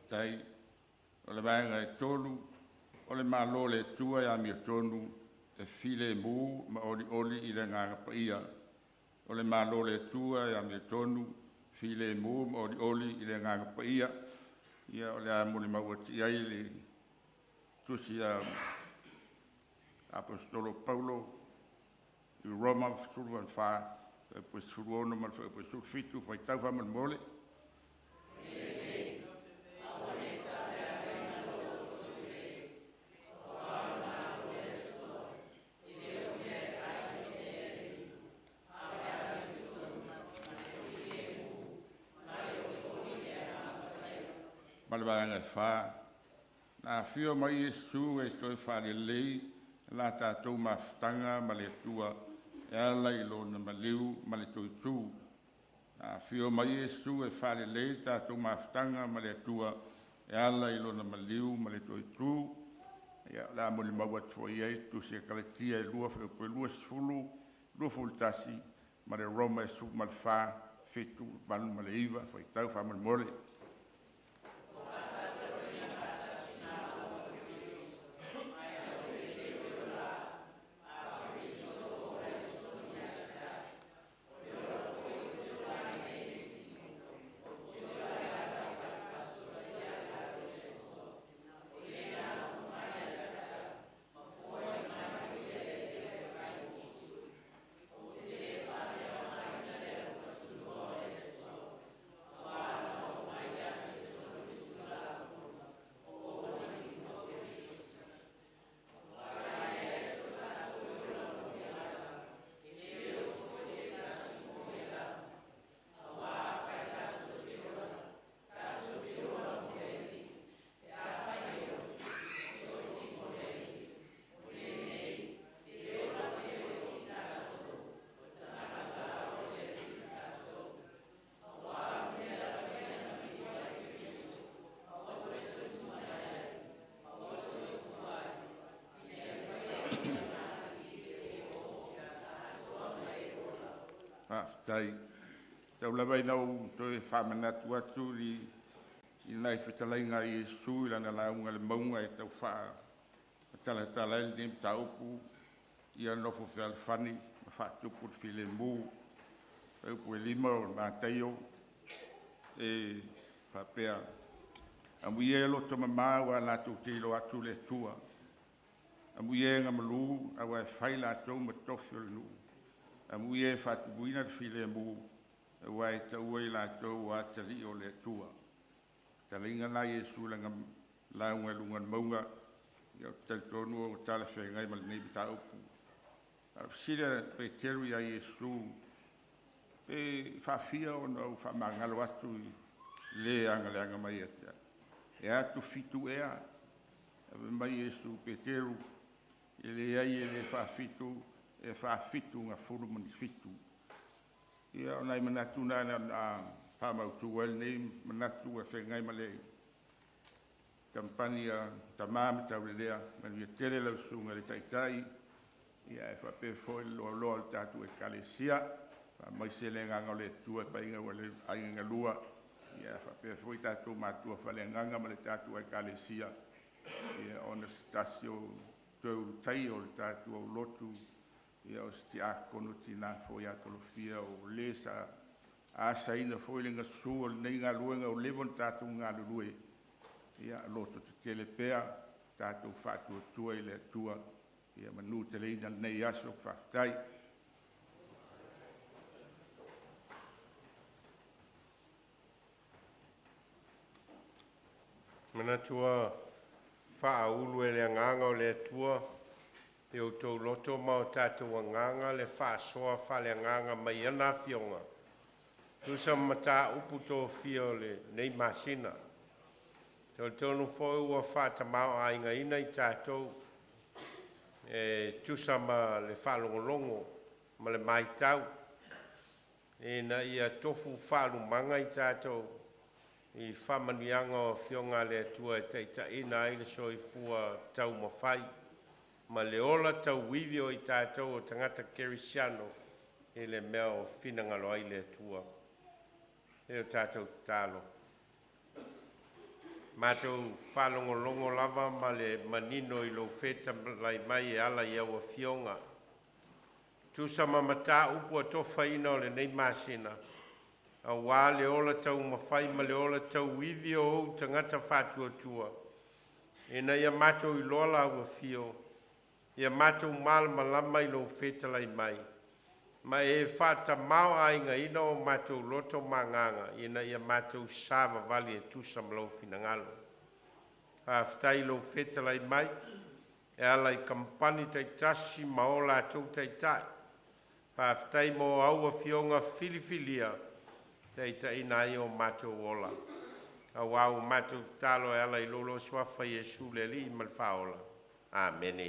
Tai, o le vaenga e tolu, o le malo le tua e ami tonu, e file mu, ma oli i le nganga paia. O le malo le tua e ami tonu, file mu, ma oli i le nganga paia. Ia o le amuli mauati ai le tusi a apostolo Paulo, i Roma, suru an wha, e pues suru ono man, e pues suru fitu, fai tau wha man mole. malwanga fa na fio mai Yesu e toi whare lei la tātou maftanga ma le tua e ala i lona maliu ma le toi tū. Na fio mai Yesu e whare lei tātou maftanga ma le tua e ala i lona maliu ma le toi tū. Ia la mo le maua tfoi ai tu se kalatia e lua whare koe lua sifulu, lua fultasi ma le Roma e su ma le wha fitu manu ma le iwa whai tau wha mole. Tai tau lawai nau toi whamanatu atu i nai whetalainga i Yesu i lana launga le maunga e tau wha tala ni taupu i anofo whial whani ma whatupu while mū taupu e lima o nā teio e whapea amu e loto mamā wa lātou teilo atu le tua amu e ngamalu awa e whai lātou ma tofi o le nuu amu e whatupuina le while mū e wai tau e lātou a tali o le tua. Talinga na Yesu langa launga lunga maunga i au tautonu o tala whengai ma le nei bita upu. Sira pe teru ia Yesu e whawhia o nau whamangalo atu i le anga mai atia. E atu fitu ea, mai Yesu pe teru i le ai e le whawhitu e whawhitu ngā furumani fitu. Ia o nai manatu nana a pamautu wal nei manatu e whengai ma le kampania tamami tau le lea manu ia tere lau sunga le taitai ia e whape foi loa loa le tatu e kalesia mai se le nganga le tua pa inga wale ainga lua ia e whape foi tatu matua whale nganga ma le tatu e kalesia ia ona stasio tau tai o le tatu o Lotu ia o sti a kono tina foi a tolofia o lesa a saina foi le ngasu o nei ngā luenga o levon tatu ngā lue ia Lotu te telepea tatu whatu tua i le tua ia manu te leina nei aso whaftai Manatua wha ulu e le nganga o le tua e o tau loto ma o tātou nganga le wha soa wha le nganga mai ana fionga. Tusa mata upu tō fio le nei masina. Tau tonu fōi ua wha tamau a inga ina i tātou e tusa ma le wha longolongo ma le mai tau. E na ia tofu wha lumanga i tātou i whamanianga o fionga le tua e teita ina i le soifua Taumafai. Ma le ola tau wivio i tātou o tangata kerisiano e le mea o whinangalo ai le tua. E o tātou tālo. Mātou whalongolongo lava ma le manino i lo feta lai mai e ala i aua fionga. Tusa mamata upu a tofa ina o le nei masina. A wā le ola tau mawhai ma le ola tau wivio o tangata whātua tua. E na ia mātou i lola ua fio. Ia mātou malama lama i lo feta lai mai. Ma e whata mau a inga ina o mātou loto manganga. Ina ia mātou sāwa vali e tusa mlau finangalo. Haftai lo feta lai mai. E ala i kampani tai tasi ma o lātou tai tai. Haftai mo aua fionga filifilia. Tai tai nai o mātou ola. Au au mātou talo e ala i lolo swafa Iesu le li malfaola. Amene.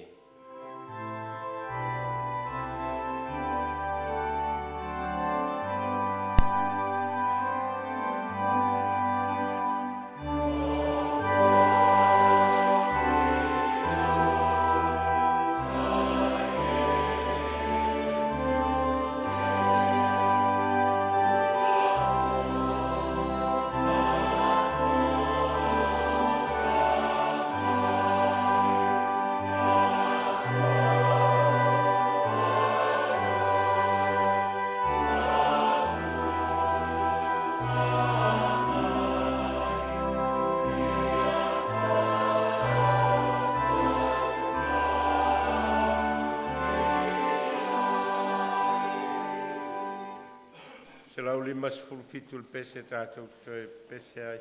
Se lau lima sefulufitu le pese tātou toe pese ai.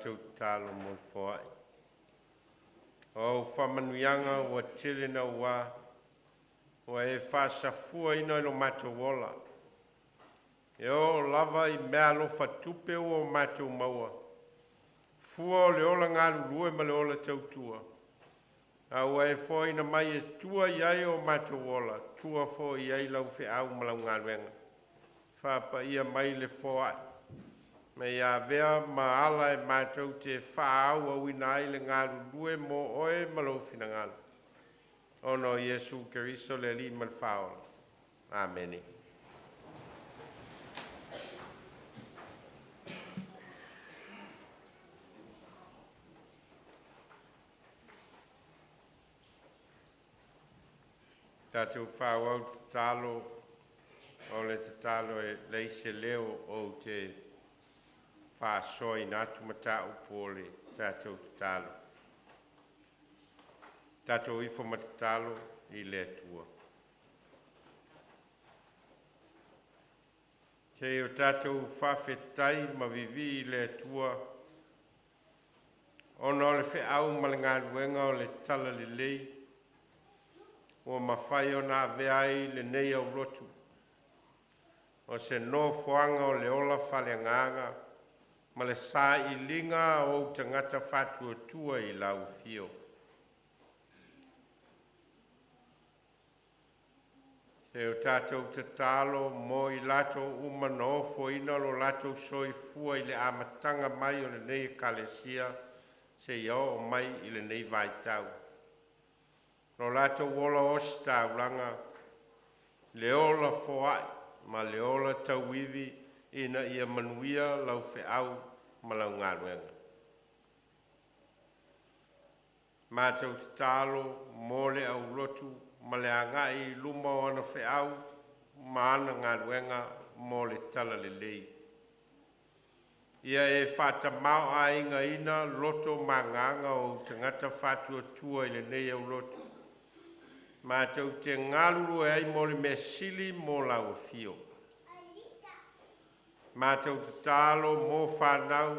tātou tālo mo le foai. O whamanuianga ua tele na ua, ua e whaasafua ina ilo mātou wola. E o lava I mea alofa tupe o mātou maua. Fua o le ola ngā lulue ma le ola tautua. A ua e fo ina mai e tua iai o mātou wola, tua fo iai lau fe au ma lau ngā luenga. Whapa ia mai le foai. Me ia vea ma ala e mātou te whaau au ina ai le ngā lulue mo oe ma lau fina ngālu. Ono Iesu Keriso le li mal whaola. Ameni. Tātou whāwau te tālo, o le te tālo e leise leo o te whāsoi nātu matau pōle tātou te tālo. Tātou ifo ma te tālo I le tua. Te o tātou whawhetai ma vivi I le tua, ono le whi au ma le ngā ruenga o le tala le lei, o mawhai o nā veai le nei au Lotu. O se no foanga o le ola whale nganga, ma le sā I linga o tangata whatua tua I lau fio. Se o tātou te tālo mo I lato umano fo ina lo lato soi fua I le amatanga mai o le nei kalesia, se iao o mai I le nei vai tau. No lato wola osta ulanga, le ola foai, ma le ola tauivi ina ia manuia lau fe au ma lau ngāruenga. Mātou te tālo mo le au Lotu, ma le angai luma o ana fe au, ma ana ngāruenga mo le tala le lei. Ia e whatamau a inga ina loto manganga o tangata whatua tua I le nei au Lotu. Mātou te ngāluru e ai mo le me sili mo lau fio. Mātou te tālo mo whanau,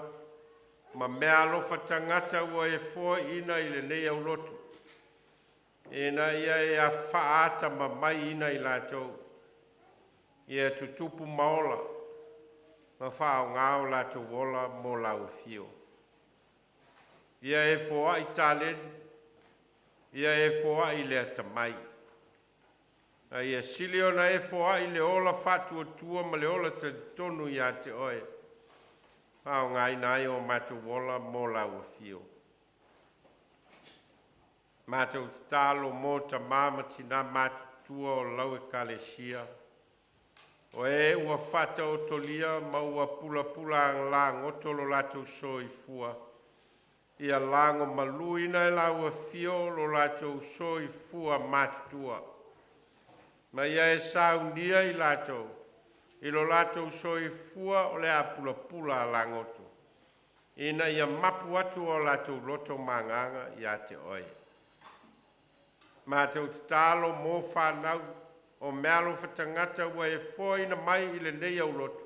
ma mea alofa tangata ua e fua ina I le nei au Lotu. Ena ia e a whaata ma mai ina I lātou. Ia tutupu maola, ma whao ngāo lātou wola mo lau fio. Ia e fua I tāleni, ia e fua I le atamai. Ia sili ona e fua I le ola whatua tua ma le ola te tonu ia te oe. Pao ngai nai o mātou wola mo lau fio. Mātou tālo mo ta māma tina mātou tua o lau e kalesia. O e ua whata o tolia ma ua pula pula ang lang o tolo lātou soi fua. Ia lango maluina e lau fio lo lātou soi fua mātua. Ma ia e saunia I lātou. I lo lātou soi fua o le apula pula a langoto. Ina ia mapu atu o lātou loto manganga ia te oi. Mātou te tālo mō whanau o mealo whatangata ua e fua ina mai I le nei au loto.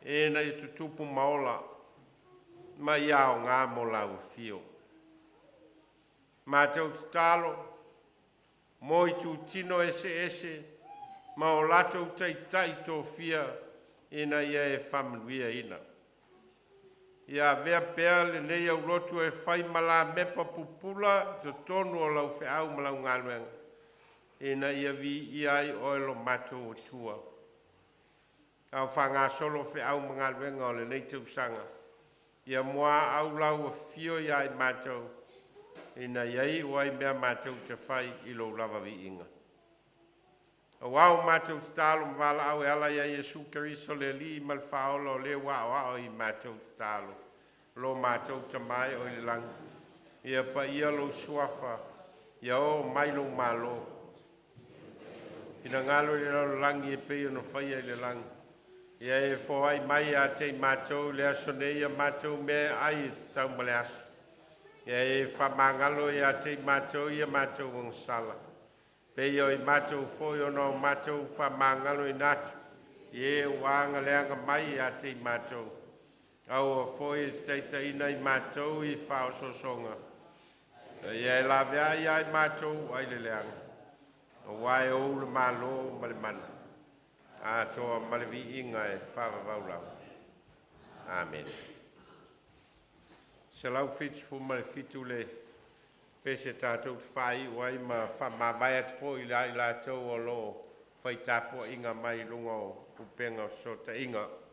Ina I tutupu maola. Ma iao ngā mo lau fio. Mātou te tālo, mo I tū tino ese, ma o latou taitai tō fia, ina ia e whamanuia ina. Ia vea pēa le nei au Lotu e whai mala mepa pupula, te tonu o lau wheau ma lau ngāluenga. Ina ia vi ia I oelo mātou o tua. Au whanga solo wheau ma ngāluenga o le nei te usanga. Ia moa au lau a fio ia I mātou, ina iai uai mea mātou te whai I lo lava vi inga. Au mātou te tālo mwala au e ala ia Iesu Keriso le li mal whaola o le wao I mātou te tālo. Lo mātou te mai o I lang. Ia pa ia lo suafa, ia o mailo malo. Ina ngalo I lo langi e peo no whaia I le lang. Ia e fōai mai a te mātou le asoneia mātou me ai tau male aso. Ia e whamangalo I a te mātou ia mātou ang sala. Peo I mātou fōi ono mātou whamangalo I natu. Ia e wanga leanga mai a te mātou. Au foi teitaina I mātou I whaososonga. Ia e la vea ia I mātou ai le leanga. O wae o le malo ma le mana. A toa ma le vi inga e whawawaulau. Amen. Se lau fits fu ma le fitu le pese tātou te whai wai ma whamawai at fo I la tau o lo whai tapo inga mai lunga o upenga o sota inga.